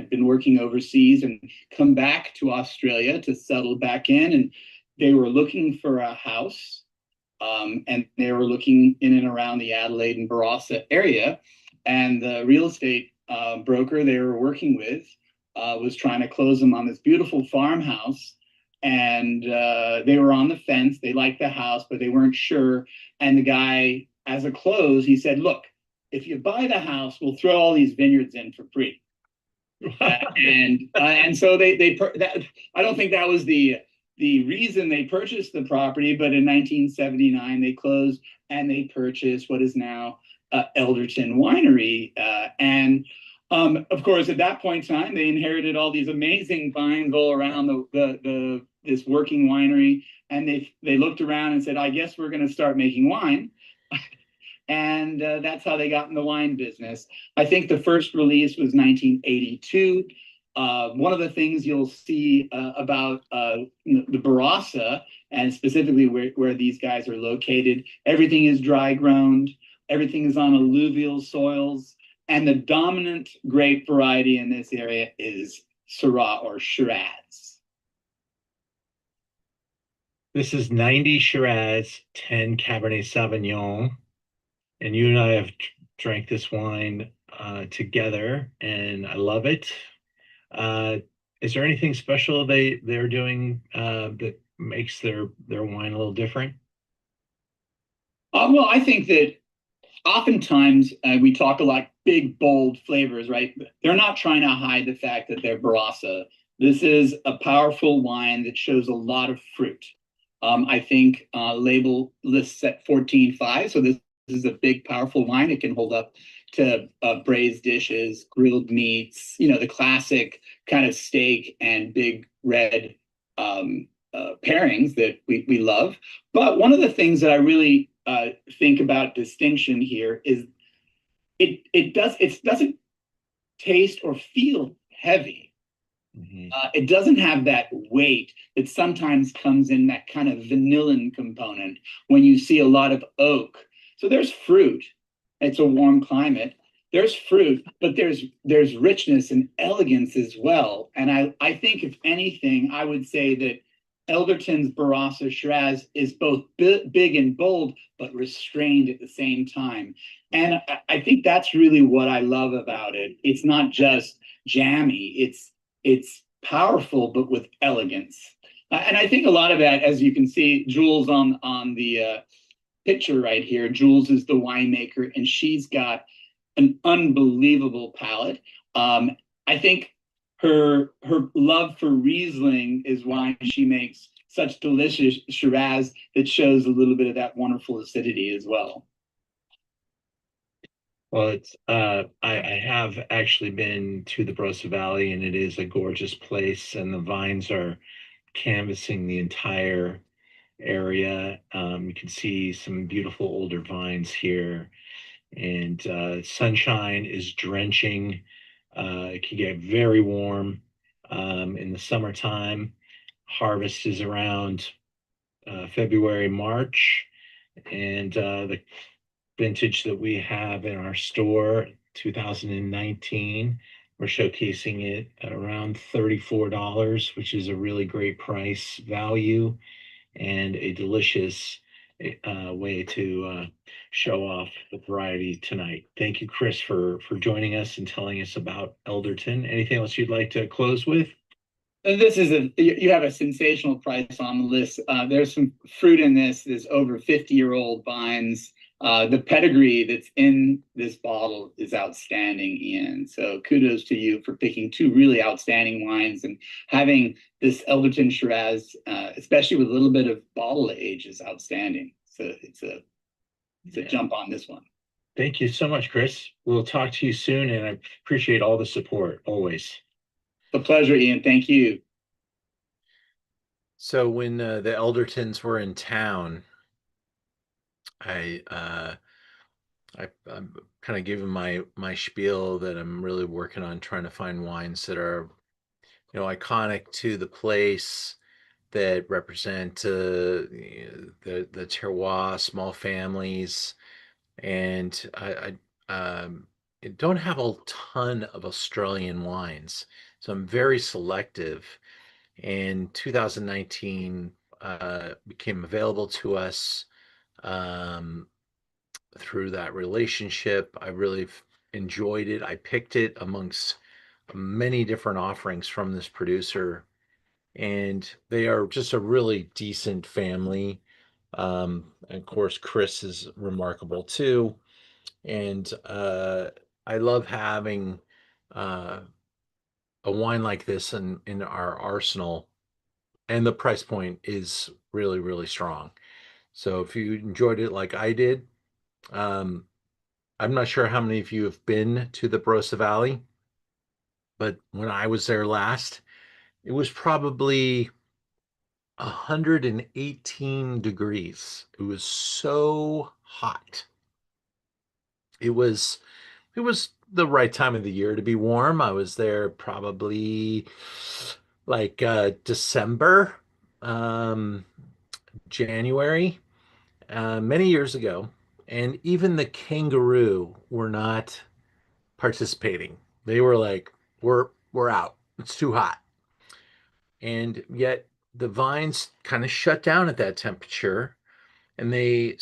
been working overseas and come back to Australia to settle back in, and they were looking for a house. And they were looking in and around the Adelaide and Barossa area. And the real estate broker they were working with was trying to close them on this beautiful farmhouse. And they were on the fence. They liked the house, but they weren't sure. And the guy, as a close, he said, "Look, if you buy the house, we'll throw all these vineyards in for free." And so I don't think that was the reason they purchased the property, but in 1979 they closed and they purchased what is now Elderton Winery. And of course, at that point in time, they inherited all these amazing vines all around this working winery, and they looked around and said, "I guess we're going to start making wine." And that's how they got in the wine business. I think the first release was 1982. One of the things you'll see about the Barossa, and specifically where these guys are located, everything is dry grown, everything is on alluvial soils, and the dominant grape variety in this area is Syrah or Shiraz. This is 90 Shiraz, 10 Cabernet Sauvignon. And you and I have drank this wine together, and I love it. Is there anything special they're doing that makes their wine a little different? Well, I think that oftentimes we talk a lot big, bold flavors, right? They're not trying to hide the fact that they're Barossa. This is a powerful wine that shows a lot of fruit. I think label lists at 14.5, so this is a big, powerful wine. It can hold up to braised dishes, grilled meats, the classic kind of steak and big red pairings that we love. But one of the things that I really think about distinction here is it doesn't taste or feel heavy. Mm-hmm. It doesn't have that weight that sometimes comes in that kind of vanillin component when you see a lot of oak. So there's fruit. It's a warm climate. There's fruit, but there's richness and elegance as well. And I think if anything, I would say that Elderton's Barossa Shiraz is both big and bold, but restrained at the same time. And I think that's really what I love about it. It's not just jammy; it's powerful, but with elegance. And I think a lot of that, as you can see, Jules on the picture right here. Jules is the winemaker, and she's got an unbelievable palate. I think her love for Riesling is why she makes such delicious Shiraz that shows a little bit of that wonderful acidity as well. Well, it's I have actually been to the Barossa Valley, and it is a gorgeous place, and the vines are canvassing the entire area. You can see some beautiful older vines here, and sunshine is drenching. It can get very warm in the summertime. Harvest is around February, March, and the vintage that we have in our store, 2019, we're showcasing it at around $34, which is a really great price value and a delicious way to show off the variety tonight. Thank you, Chris, for joining us and telling us about Elderton. Anything else you'd like to close with? This is you have a sensational price on the list. There's some fruit in this. There's over 50-year-old vines. The pedigree that's in this bottle is outstanding, Ian. So kudos to you for picking two really outstanding wines and having this Elderton Shiraz, especially with a little bit of bottle age, is outstanding. So it's a jump on this one. Thank you so much, Chris. We'll talk to you soon, and I appreciate all the support always. A pleasure, Ian. Thank you. So when the Eldertons were in town, I I'm kind of giving my spiel that I'm really working on trying to find wines that are, iconic to the place, that represent the terroir, small families, and I don't have a ton of Australian wines, so I'm very selective. And 2019 became available to us um, through that relationship. I really enjoyed it. I picked it amongst many different offerings from this producer, and they are just a really decent family. And of course, Chris is remarkable too. And I love having uh, a wine like this in our arsenal, and the price point is really, really strong. So if you enjoyed it like I did, um, I'm not sure how many of you have been to the Barossa Valley, but when I was there last, it was probably 118 degrees. It was so hot. It was it was the right time of the year to be warm. I was there probably like December, um, January, many years ago, and even the kangaroo were not participating. They were like, "We're out. It's too hot." And yet the vines kind of shut down at that temperature, and the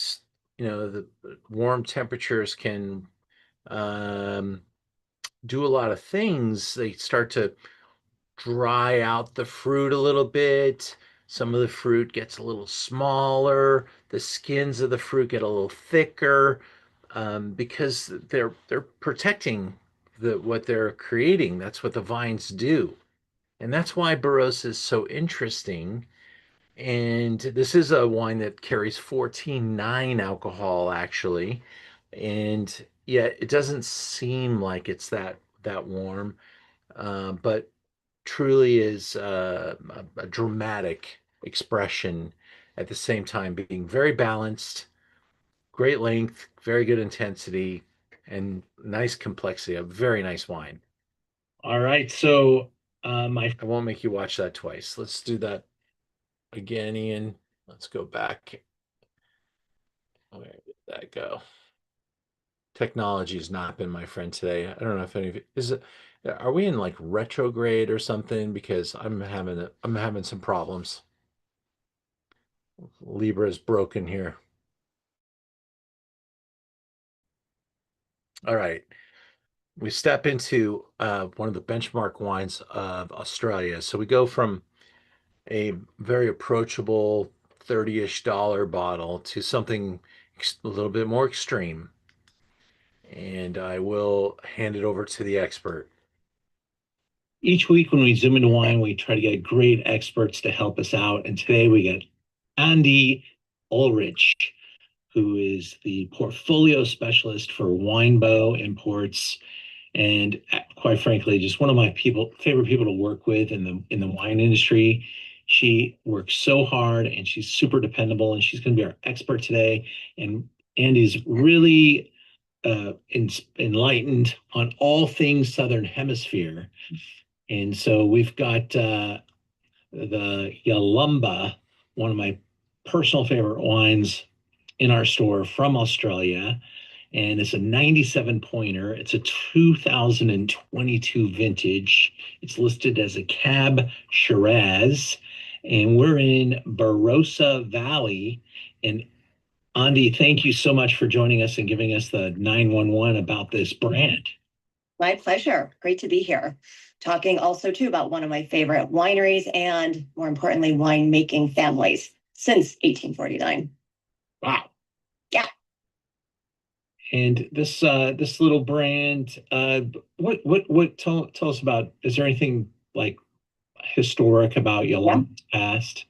warm temperatures can um, do a lot of things. They start to dry out the fruit a little bit. Some of the fruit gets a little smaller. The skins of the fruit get a little thicker because they're protecting what they're creating. That's what the vines do, and that's why Barossa is so interesting. And this is a wine that carries 14.9 alcohol, actually, and yet it doesn't seem like it's that warm, but truly is a dramatic expression at the same time, being very balanced, great length, very good intensity, and nice complexity. A very nice wine. All right, so I won't make you watch that twice. Let's do that again, Ian. Let's go back. Where did that go? Technology has not been my friend today. I don't know if any of it is it. Are we in like retrograde or something? Because I'm having some problems. Libra is broken here. All right. We step into one of the benchmark wines of Australia. So we go from a very approachable 30-ish dollar bottle to something a little bit more extreme. And I will hand it over to the expert. Each week when we zoom into wine, we try to get great experts to help us out. And today we get Andy Ulrich, who is the portfolio specialist for Winebow Imports, and quite frankly, just one of my favorite people to work with in the wine industry. She works so hard and she's super dependable, and she's going to be our expert today. And Andy's really enlightened on all things Southern Hemisphere. And so we've got the Yalumba, one of my personal favorite wines in our store from Australia. And it's a 97 pointer. It's a 2022 vintage. It's listed as a Cab Shiraz. And we're in Barossa Valley. And Andy, thank you so much for joining us and giving us the 911 about this brand. My pleasure. Great to be here. Talking also too about one of my favorite wineries and more importantly, winemaking families since 1849. Wow. Yeah. And this little brand, tell us about, is there anything like historic about Yalumba's past?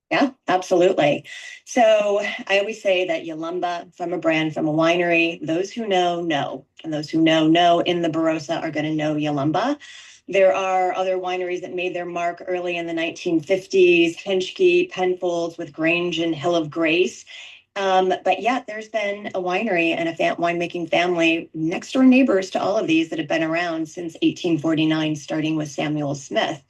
Yeah, absolutely. So I always say that Yalumba, from a brand, from a winery, those who know, and those who know in the Barossa are going to know Yalumba. There are other wineries that made their mark early in the 1950s, Henschke, Penfolds with Grange and Hill of Grace. But yet there's been a winery and a winemaking family, next door neighbors to all of these, that have been around since 1849, starting with Samuel Smith.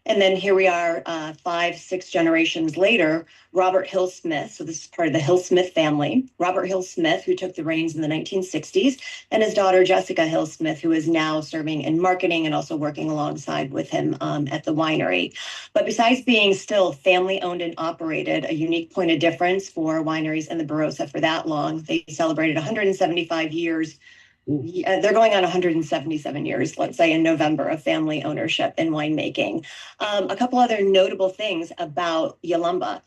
And then here we are 5-6 generations later, Robert Hill Smith. So this is part of the Hill Smith family. Robert Hill Smith, who took the reins in the 1960s, and his daughter, Jessica Hill Smith, who is now serving in marketing and also working alongside with him at the winery. But besides being still family owned and operated, a unique point of difference for wineries in the Barossa for that long, they celebrated 175 years. They're going on 177 years, let's say, in November, of family ownership in winemaking. A couple other notable things about Yalumba.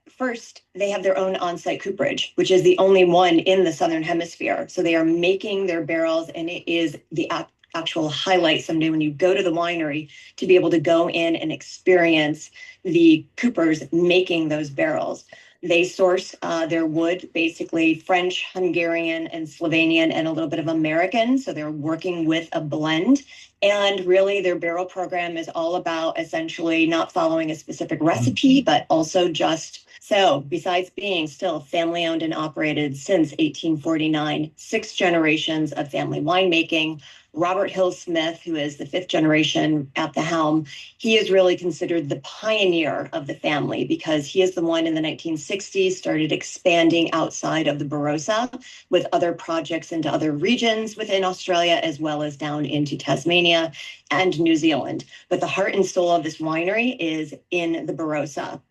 First, they have their own on-site cooperage, which is the only one in the Southern Hemisphere. So they are making their barrels, and it is the actual highlight someday when you go to the winery to be able to go in and experience the coopers making those barrels. They source their wood, basically French, Hungarian, and Slovenian, and a little bit of American. So they're working with a blend. And really, their barrel program is all about essentially not following a specific recipe, but also just so, besides being still family owned and operated since 1849, 6 generations of family winemaking. Robert Hill Smith, who is the 5th generation at the helm, he is really considered the pioneer of the family because he is the one in the 1960s started expanding outside of the Barossa with other projects into other regions within Australia, as well as down into Tasmania and New Zealand. But the heart and soul of this winery is in the Barossa.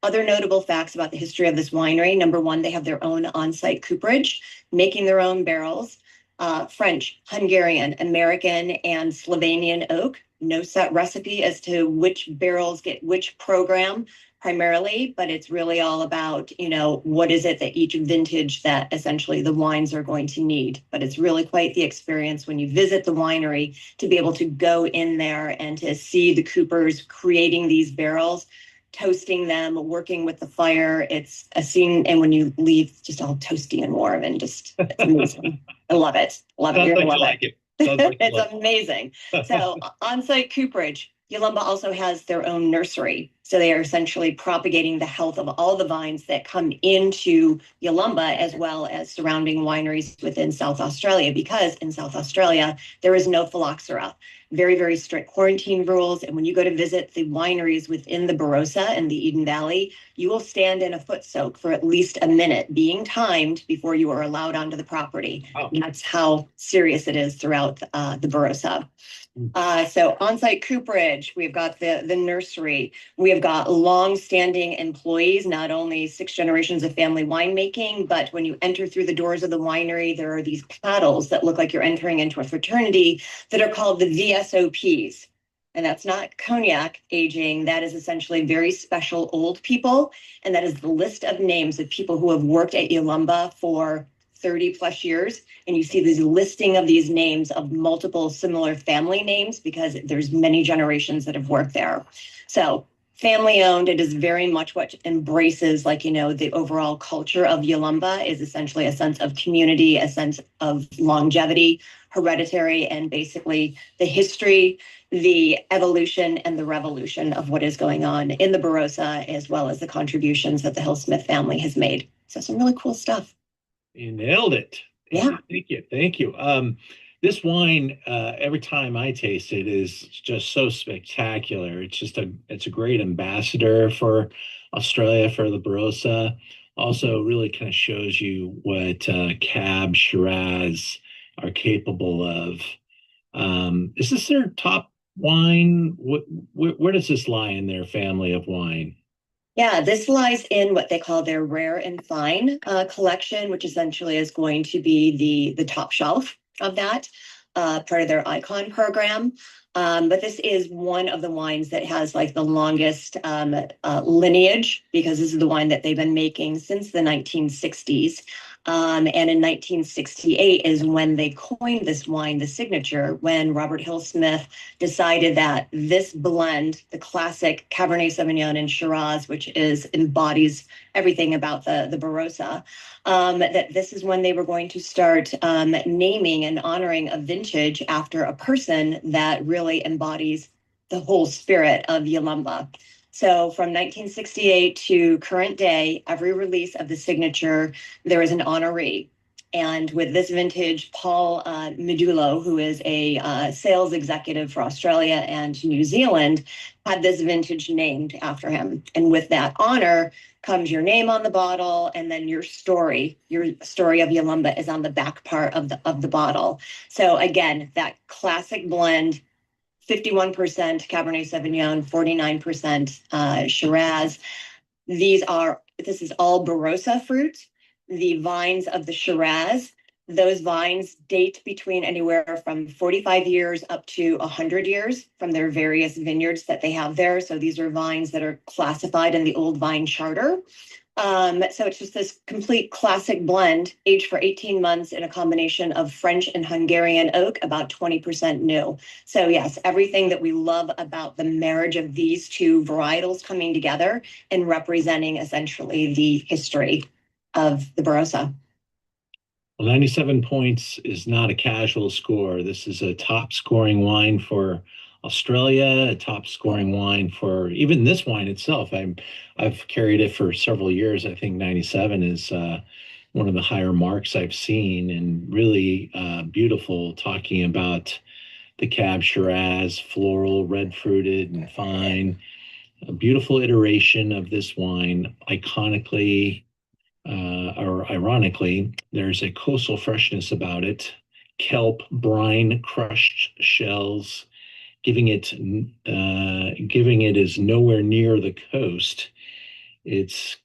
Other notable facts about the history of this winery: number one, they have their own on-site cooperage, making their own barrels. French, Hungarian, American, and Slovenian oak. No set recipe as to which barrels get which program primarily, but it's really all about, what is it that each vintage that essentially the wines are going to need. But it's really quite the experience when you visit the winery to be able to go in there and to see the coopers creating these barrels, toasting them, working with the fire. It's a scene, and when you leave, just all toasty and warm, and just it's amazing. I love it. Love it. You're gonna love it. It's amazing. So on-site cooperage. Yalumba also has their own nursery. So they are essentially propagating the health of all the vines that come into Yalumba, as well as surrounding wineries within South Australia, because in South Australia, there is no phylloxera. Very, very strict quarantine rules. And when you go to visit the wineries within the Barossa and the Eden Valley, you will stand in a foot soak for at least a minute, being timed before you are allowed onto the property. Oh. And that's how serious it is throughout the Barossa. So on-site cooperage, we've got the nursery. We have They've got long-standing employees, not only 6 generations of family winemaking, but when you enter through the doors of the winery, there are these paddles that look like you're entering into a fraternity that are called the VSOPs. And that's not cognac aging. That is essentially very special old people. And that is the list of names of people who have worked at Yalumba for 30 plus years. And you see this listing of these names of multiple similar family names because there's many generations that have worked there. So family owned, it is very much what embraces, like, the overall culture of Yalumba is essentially a sense of community, a sense of longevity, hereditary, and basically the history, the evolution, and the revolution of what is going on in the Barossa, as well as the contributions that the Hill-Smith family has made. So some really cool stuff. You nailed it. Yeah. Thank you. Thank you. This wine, every time I taste it, is just so spectacular. It's a great ambassador for Australia, for the Barossa. Also, really kind of shows you what Cab Shiraz are capable of. Is this their top wine? Where does this lie in their family of wine? Yeah, this lies in what they call their rare and fine collection, which essentially is going to be the top shelf of that, part of their icon program. But this is one of the wines that has like the longest lineage, because this is the wine that they've been making since the 1960s. And in 1968 is when they coined this wine, the signature, when Robert Hill-Smith decided that this blend, the classic Cabernet Sauvignon and Shiraz, which embodies everything about the Barossa, that this is when they were going to start naming and honoring a vintage after a person that really embodies the whole spirit of Yalumba. So from 1968 to current day, every release of the signature, there is an honoree. And with this vintage, Paul Medulo, who is a sales executive for Australia and New Zealand, had this vintage named after him. And with that honor comes your name on the bottle, and then your story of Yalumba is on the back part of the bottle. So again, that classic blend, 51% Cabernet Sauvignon, 49% Shiraz. This is all Barossa fruit. The vines of the Shiraz, those vines date between anywhere from 45 years up to 100 years from their various vineyards that they have there. So these are vines that are classified in the Old Vine Charter. So it's just this complete classic blend, aged for 18 months in a combination of French and Hungarian oak, about 20% new. So yes, everything that we love about the marriage of these two varietals coming together and representing essentially the history of the Barossa. Well, 97 points is not a casual score. This is a top scoring wine for Australia, a top scoring wine for even this wine itself. I've carried it for several years. I think 97 is one of the higher marks I've seen, and really beautiful, talking about the Cab Shiraz, floral, red fruited and fine. A beautiful iteration of this wine, iconically or ironically, there's a coastal freshness about it. Kelp, brine, crushed shells, giving it is nowhere near the coast. It's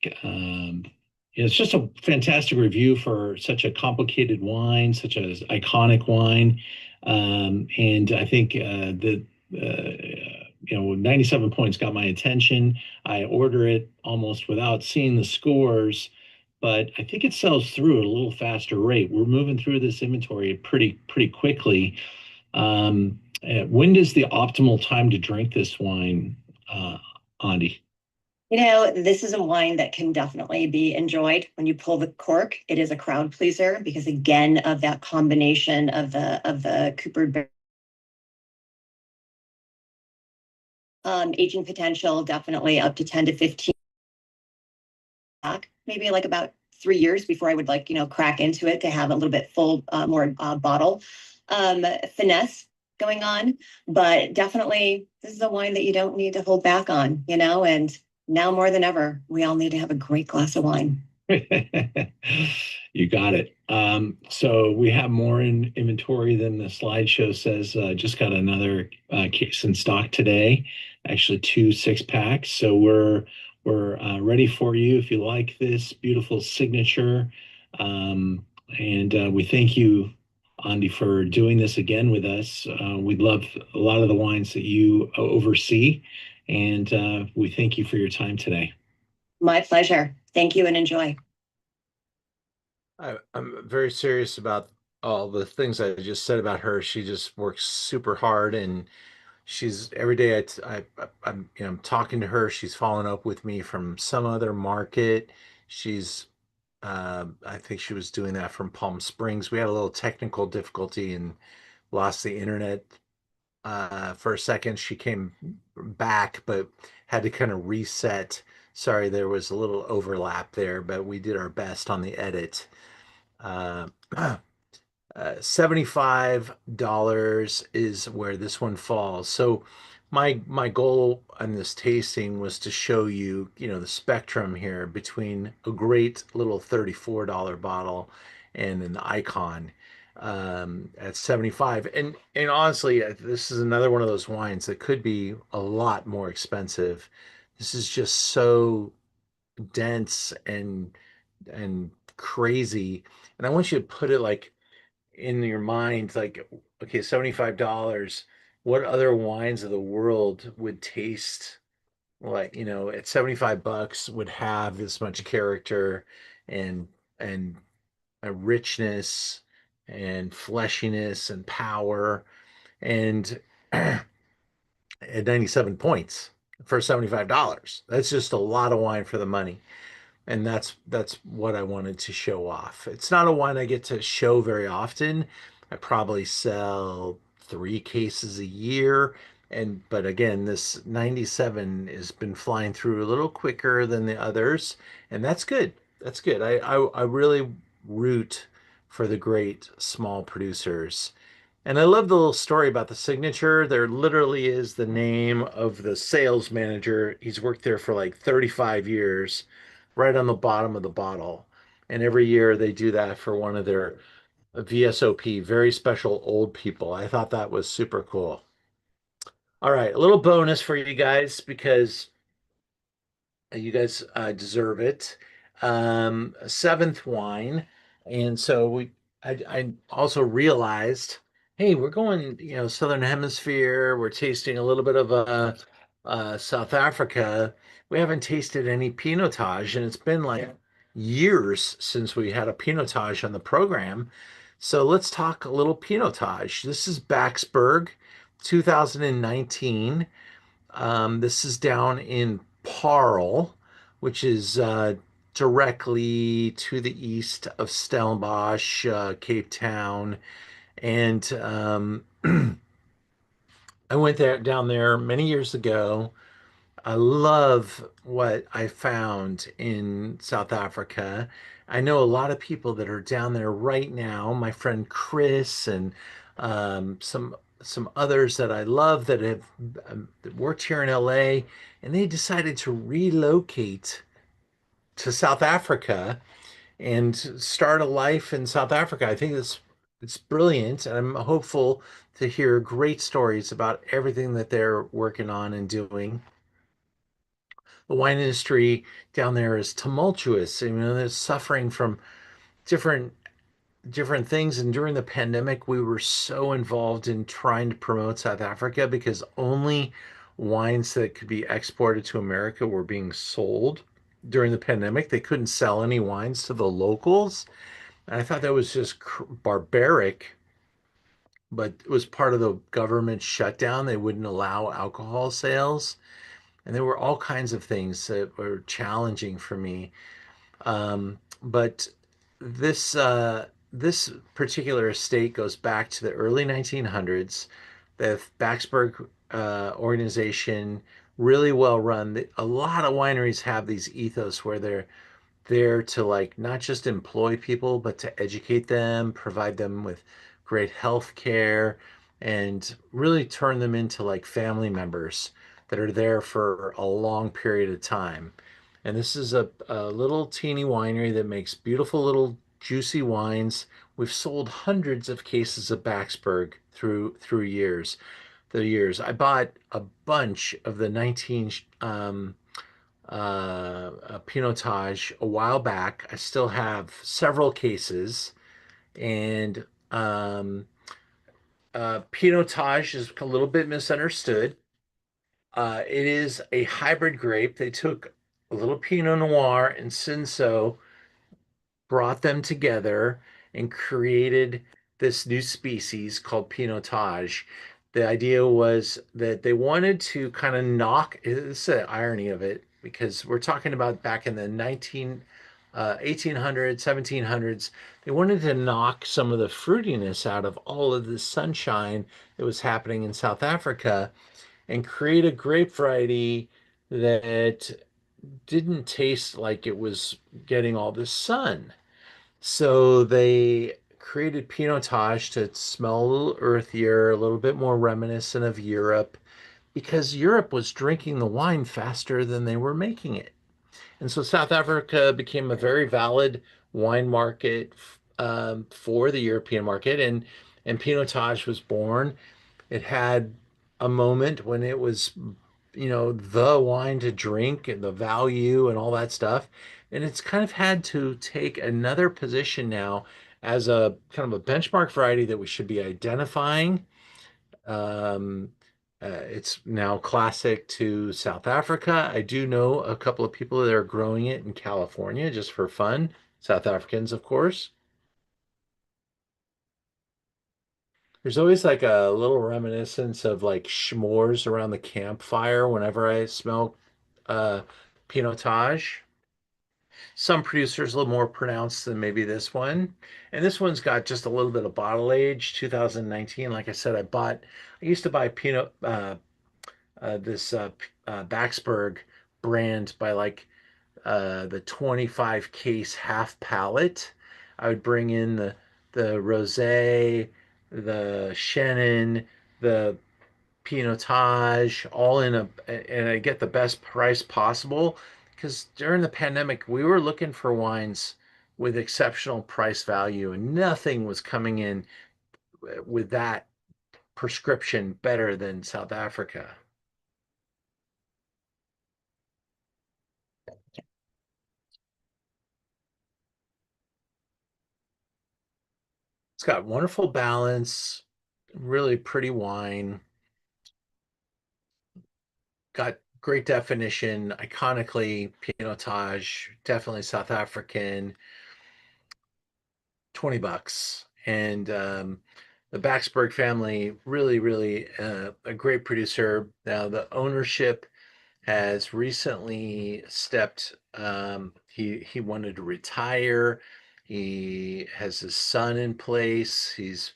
just a fantastic review for such a complicated wine, such an iconic wine, and I think 97 points got my attention. I order it almost without seeing the scores, but I think it sells through at a little faster rate. We're moving through this inventory pretty quickly. When is the optimal time to drink this wine, Andy? This is a wine that can definitely be enjoyed when you pull the cork. It is a crowd pleaser because, again, of that combination of the coopered aging potential, definitely up to 10 to 15. Maybe like about 3 years before I would crack into it to have a little bit full, more bottle finesse going on. But definitely, this is a wine that you don't need to hold back on, and now more than ever, we all need to have a great glass of wine. You got it. So we have more in inventory than the slideshow says. Just got another case in stock today. Actually, two 6 packs. So we're ready for you if you like this beautiful signature. And we thank you, Andy, for doing this again with us. We love a lot of the wines that you oversee, and we thank you for your time today. My pleasure. Thank you and enjoy. I'm very serious about all the things I just said about her. She just works super hard, and she's every day I'm I'm talking to her. She's following up with me from some other market. She's I think she was doing that from Palm Springs. We had a little technical difficulty and lost the internet for a second. She came back, but had to kind of reset. Sorry, there was a little overlap there, but we did our best on the edit. Uh, $75 is where this one falls. So my goal on this tasting was to show you, the spectrum here between a great little $34 bottle and an icon at 75. And honestly, this is another one of those wines that could be a lot more expensive. This is just so dense and crazy. And I want you to put it like in your mind, like, okay, $75, what other wines of the world would taste like, at 75 bucks would have this much character and and a richness and fleshiness and power and at 97 points for $75. That's just a lot of wine for the money. And that's what I wanted to show off. It's not a wine I get to show very often. I probably sell 3 cases a year. And but again, this 97 has been flying through a little quicker than the others, and that's good. That's good. I really root for the great small producers. And I love the little story about the signature. There literally is the name of the sales manager. He's worked there for like 35 years, right on the bottom of the bottle. And every year they do that for one of their VSOP, very special old people. I thought that was super cool. All right, a little bonus for you guys because you guys deserve it. A seventh wine, and so I also realized, hey, we're going, Southern Hemisphere. We're tasting a little bit of South Africa. We haven't tasted any Pinotage, and it's been like years since we had a Pinotage on the program. So let's talk a little Pinotage. This is Baxberg, 2019. This is down in Parle, which is directly to the east of Stellenbosch, Cape Town. And I went there down there many years ago. I love what I found in South Africa. I know a lot of people that are down there right now. My friend Chris and some others that I love that have worked here in LA, and they decided to relocate to South Africa and start a life in South Africa. I think it's brilliant, and I'm hopeful to hear great stories about everything that they're working on and doing. The wine industry down there is tumultuous. They're suffering from different different things. And during the pandemic, we were so involved in trying to promote South Africa because only wines that could be exported to America were being sold during the pandemic. They couldn't sell any wines to the locals. And I thought that was just barbaric, but it was part of the government shutdown. They wouldn't allow alcohol sales. And there were all kinds of things that were challenging for me. But this particular estate goes back to the early 1900s. The Baxberg organization, really well run. A lot of wineries have these ethos where they're there to like not just employ people, but to educate them, provide them with great health care, and really turn them into like family members that are there for a long period of time. And this is a little teeny winery that makes beautiful little juicy wines. We've sold hundreds of cases of Backsburg through years. I bought a bunch of the 19 Pinotage a while back. I still have several cases, and Pinotage is a little bit misunderstood. It is a hybrid grape. They took a little Pinot Noir and Cinsault, brought them together, and created this new species called Pinotage. The idea was that they wanted to kind of knock, it's the irony of it, because we're talking about back in the 1800s, 1700s. They wanted to knock some of the fruitiness out of all of the sunshine that was happening in South Africa and create a grape variety that didn't taste like it was getting all the sun. So they created Pinotage to smell a little earthier, a little bit more reminiscent of Europe, because Europe was drinking the wine faster than they were making it. And so South Africa became a very valid wine market for the European market, and Pinotage was born. It had a moment when it was, the wine to drink and the value and all that stuff. And it's kind of had to take another position now as a kind of a benchmark variety that we should be identifying. Um, it's now classic to South Africa. I do know a couple of people that are growing it in California just for fun. South Africans, of course. There's always like a little reminiscence of like s'mores around the campfire whenever I smell uh, Pinotage. Some producers a little more pronounced than maybe this one. And this one's got just a little bit of bottle age, 2019. Like I said, I used to buy this Baxberg brand by like the 25 case half pallet. I would bring in the rosé, the Chenin, the Pinotage, all in and I get the best price possible. Because during the pandemic, we were looking for wines with exceptional price value, and nothing was coming in with that prescription better than South Africa. It's got wonderful balance, really pretty wine, got great definition, iconically Pinotage, definitely South African, $20. And the Baxberg family, really, really a great producer. Now, the ownership has recently stepped, he wanted to retire. He has his son in place. He's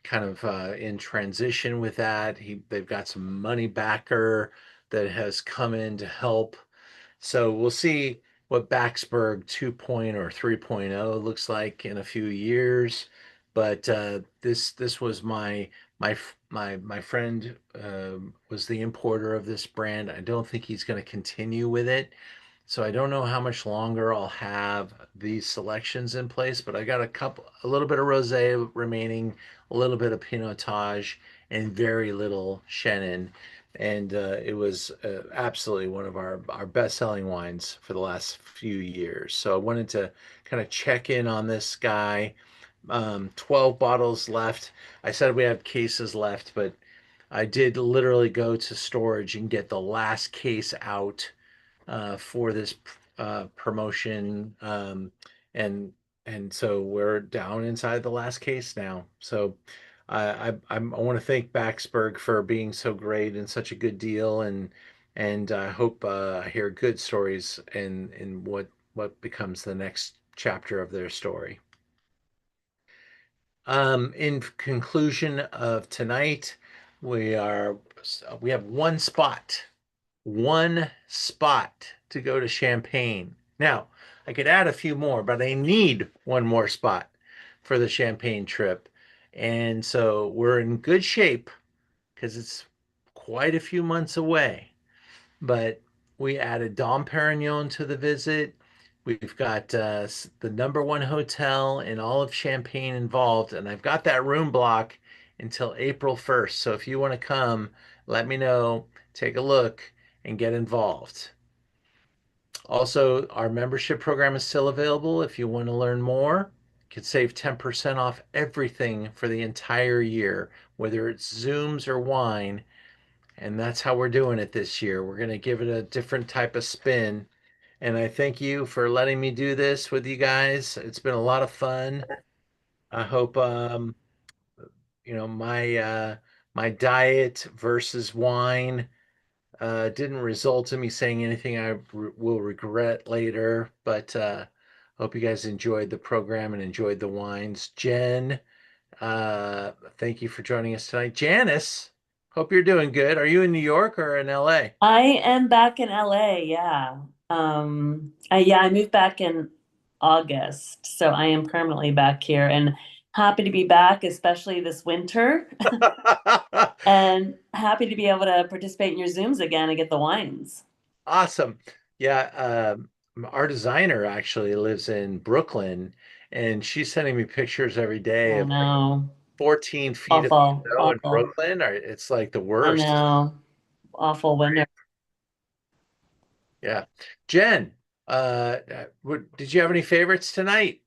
kind of in transition with that. They've got some money backer that has come in to help. So we'll see what Baxberg 2.0 or 3.0 looks like in a few years. But this was my friend was the importer of this brand. I don't think he's going to continue with it. So I don't know how much longer I'll have these selections in place, but I got a little bit of rosé remaining, a little bit of Pinotage, and very little Chenin. And it was absolutely one of our best-selling wines for the last few years. So I wanted to kind of check in on this guy. 12 bottles left. I said we have cases left, but I did literally go to storage and get the last case out for this promotion, and so we're down inside the last case now. So I want to thank Baxberg for being so great and such a good deal, and I hope I hear good stories in what becomes the next chapter of their story. In conclusion of tonight, we are we have one spot to go to Champagne. Now, I could add a few more, but I need one more spot for the Champagne trip. And so we're in good shape because it's quite a few months away. But We added Dom Perignon to the visit. We've got the #1 hotel in all of Champagne involved, and I've got that room block until April 1st. So if you want to come, let me know, take a look, and get involved. Also, our membership program is still available. If you want to learn more, you can save 10% off everything for the entire year, whether it's Zooms or wine. And that's how we're doing it this year. We're going to give it a different type of spin. And I thank you for letting me do this with you guys. It's been a lot of fun. I hope my diet versus wine didn't result in me saying anything I will regret later, but hope you guys enjoyed the program and enjoyed the wines. Jen, thank you for joining us tonight. Janice, hope you're doing good. Are you in New York or in LA? I am back in LA, yeah. I moved back in August, so I am permanently back here and happy to be back, especially this winter, and happy to be able to participate in your Zooms again and get the wines. Awesome. Yeah, our designer actually lives in Brooklyn, and she's sending me pictures every day Oh of like no, 14 feet of awful, snow in awful. Brooklyn. It's like the I worst. know, awful winter. Yeah. Jen, did you have any favorites tonight?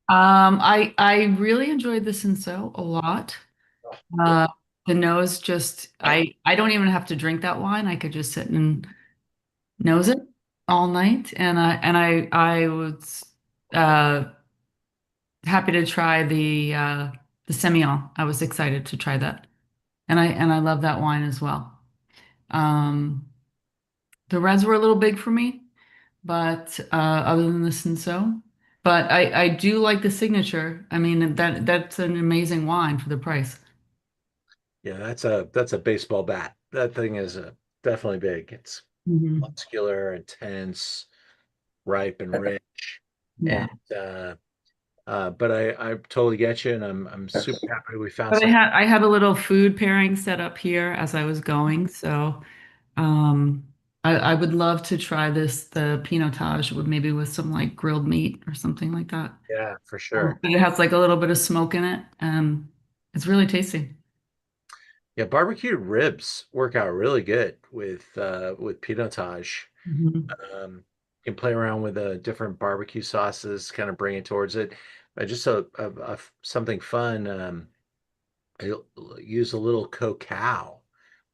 I really enjoyed the Senso a lot. Uh, the nose just I don't even have to drink that wine. I could just sit and nose it all night, and I was uh happy to try the Semillon. I was excited to try that, and I love that wine as well. Um, the reds were a little big for me, but other than the Senso. But I do like the signature. I mean, that's an amazing wine for the price. Yeah, that's a baseball bat. That thing is definitely big. It's Hmm. muscular, intense, ripe, and rich. And Yeah. but I totally get you, and I'm super happy we found But something. I had a little food pairing set up here as I was going, so um, I would love to try the pinotage with maybe with some like grilled meat or something like that. Yeah, for sure. But it has like a little bit of smoke in it, and it's really tasty. Yeah, barbecued ribs work out really good with pinotage. Mhm. You can play around with different barbecue sauces, kind of bring it towards it. Just something fun. I'll use a little cacao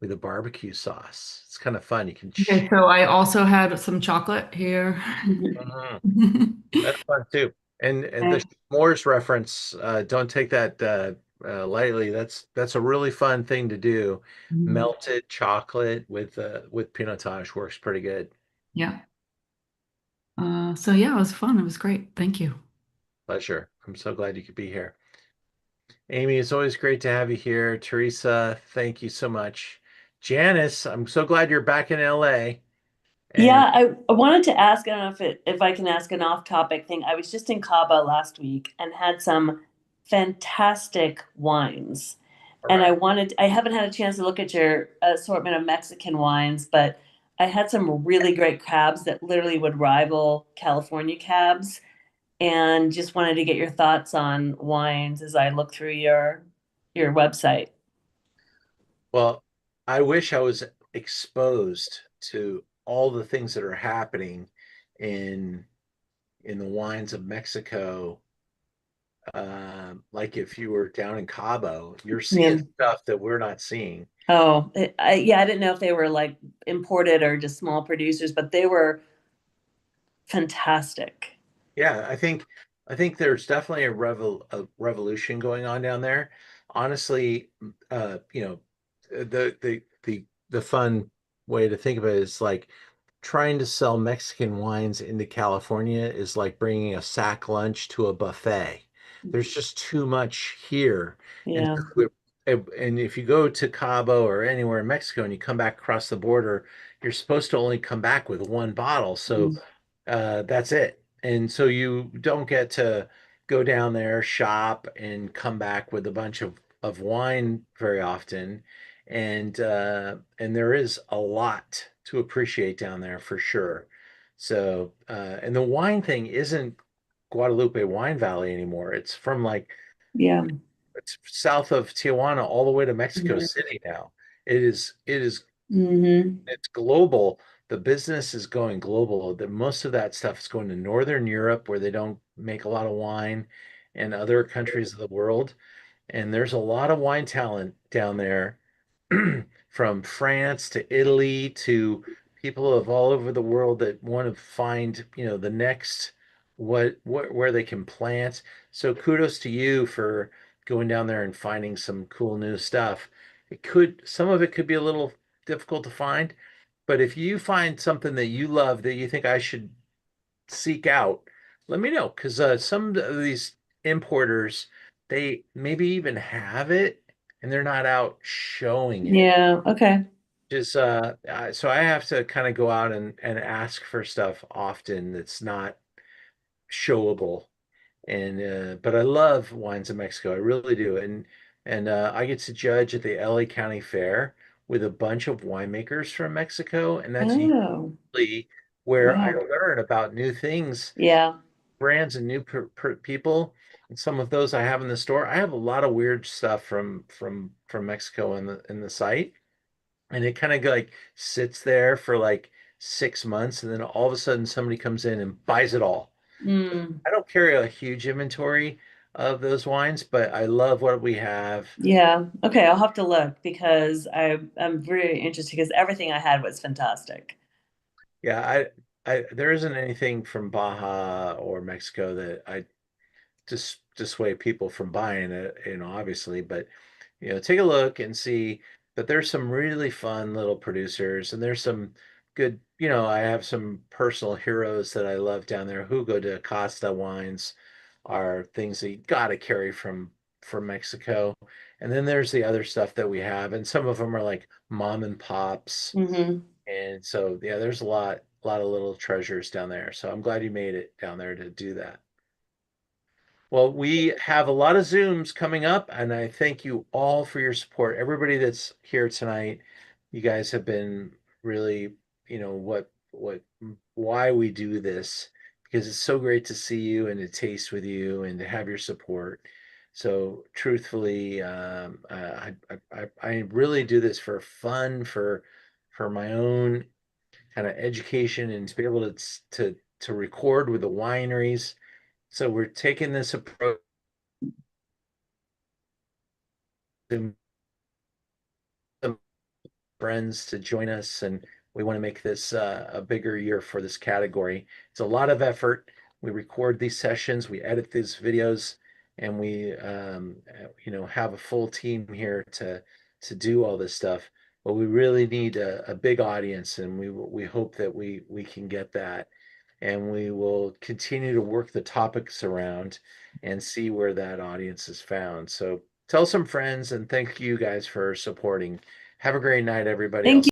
with a barbecue sauce. It's kind of fun. You can. Okay, so I also had some chocolate here. Mhm. That's fun too. And the And- s'mores reference, don't take that lightly. That's a really fun thing to do. Mhm. Melted chocolate with pinotage works pretty good. Yeah. So yeah, it was fun. It was great. Thank you. Pleasure. I'm so glad you could be here. Amy, it's always great to have you here. Teresa, thank you so much. Janice, I'm so glad you're back in LA. And Yeah, I wanted to ask, I don't know if I can ask an off-topic thing. I was just in Cabo last week and had some fantastic wines. all And right. I haven't had a chance to look at your assortment of Mexican wines, but I had some really great cabs that literally would rival California cabs, and just wanted to get your thoughts on wines as I look through your website. Well, I wish I was exposed to all the things that are happening in in the wines of Mexico. Like if you were down in Cabo, you're seeing Yeah. stuff that we're not seeing. Oh, yeah, I didn't know if they were like imported or just small producers, but they were fantastic. Yeah, I think there's definitely a revolution going on down there. Honestly, the fun way to think of it is like trying to sell Mexican wines into California is like bringing a sack lunch to a buffet. There's just too much here. And Yeah. so and if you go to Cabo or anywhere in Mexico and you come back across the border, you're supposed to only come back with one bottle. So Mm. that's it. And so you don't get to go down there, shop, and come back with a bunch of wine very often. And there is a lot to appreciate down there for sure. So, and the wine thing isn't Guadalupe Wine Valley anymore. It's from like Yeah. it's south of Tijuana all the way to Mexico Mhm. City now. It is Mhm. it's global. The business is going global. Most of that stuff is going to Northern Europe where they don't make a lot of wine and other countries of the world. And there's a lot of wine talent down there from France to Italy to people of all over the world that want to find, the next what where they can plant. So kudos to you for going down there and finding some cool new stuff. Some of it could be a little difficult to find, but if you find something that you love that you think I should seek out, let me know because some of these importers, they maybe even have it and they're not out showing it. Yeah. Okay. Just so I have to kind of go out and ask for stuff often that's not showable. And but I love wines in Mexico. I really do. And I get to judge at the LA County Fair with a bunch of winemakers from Mexico, and that's Oh. usually where I Wow. learn about new things, Yeah. brands, and new people. And some of those I have in the store. I have a lot of weird stuff from Mexico in the site, and it kind of like sits there for like 6 months, and then all of a sudden somebody comes in and buys it all. Mm. I don't carry a huge inventory of those wines, but I love what we have. Yeah. Okay. I'll have to look because I'm very interested because everything I had was fantastic. Yeah, there isn't anything from Baja or Mexico that I just dissuade people from buying it, obviously, but take a look and see. But there's some really fun little producers, and there's some good, I have some personal heroes that I love down there. Hugo de Costa wines are things that you got to carry from Mexico. And then there's the other stuff that we have, and some of them are like mom and pops. Hmm. And so, yeah, there's a lot of little treasures down there. So I'm glad you made it down there to do that. Well, we have a lot of Zooms coming up, and I thank you all for your support. Everybody that's here tonight, you guys have been really, why we do this, because it's so great to see you and to taste with you and to have your support. So, truthfully, I really do this for fun, for my own kind of education, and to be able to record with the wineries. So we're taking this approach to some friends to join us, and we want to make this a bigger year for this category. It's a lot of effort. We record these sessions, we edit these videos, and we have a full team here to do all this stuff. But we really need a big audience, and we hope that we can get that. And we will continue to work the topics around and see where that audience is found. So tell some friends, and thank you guys for supporting. Have a great night, everybody. Thank I'll you.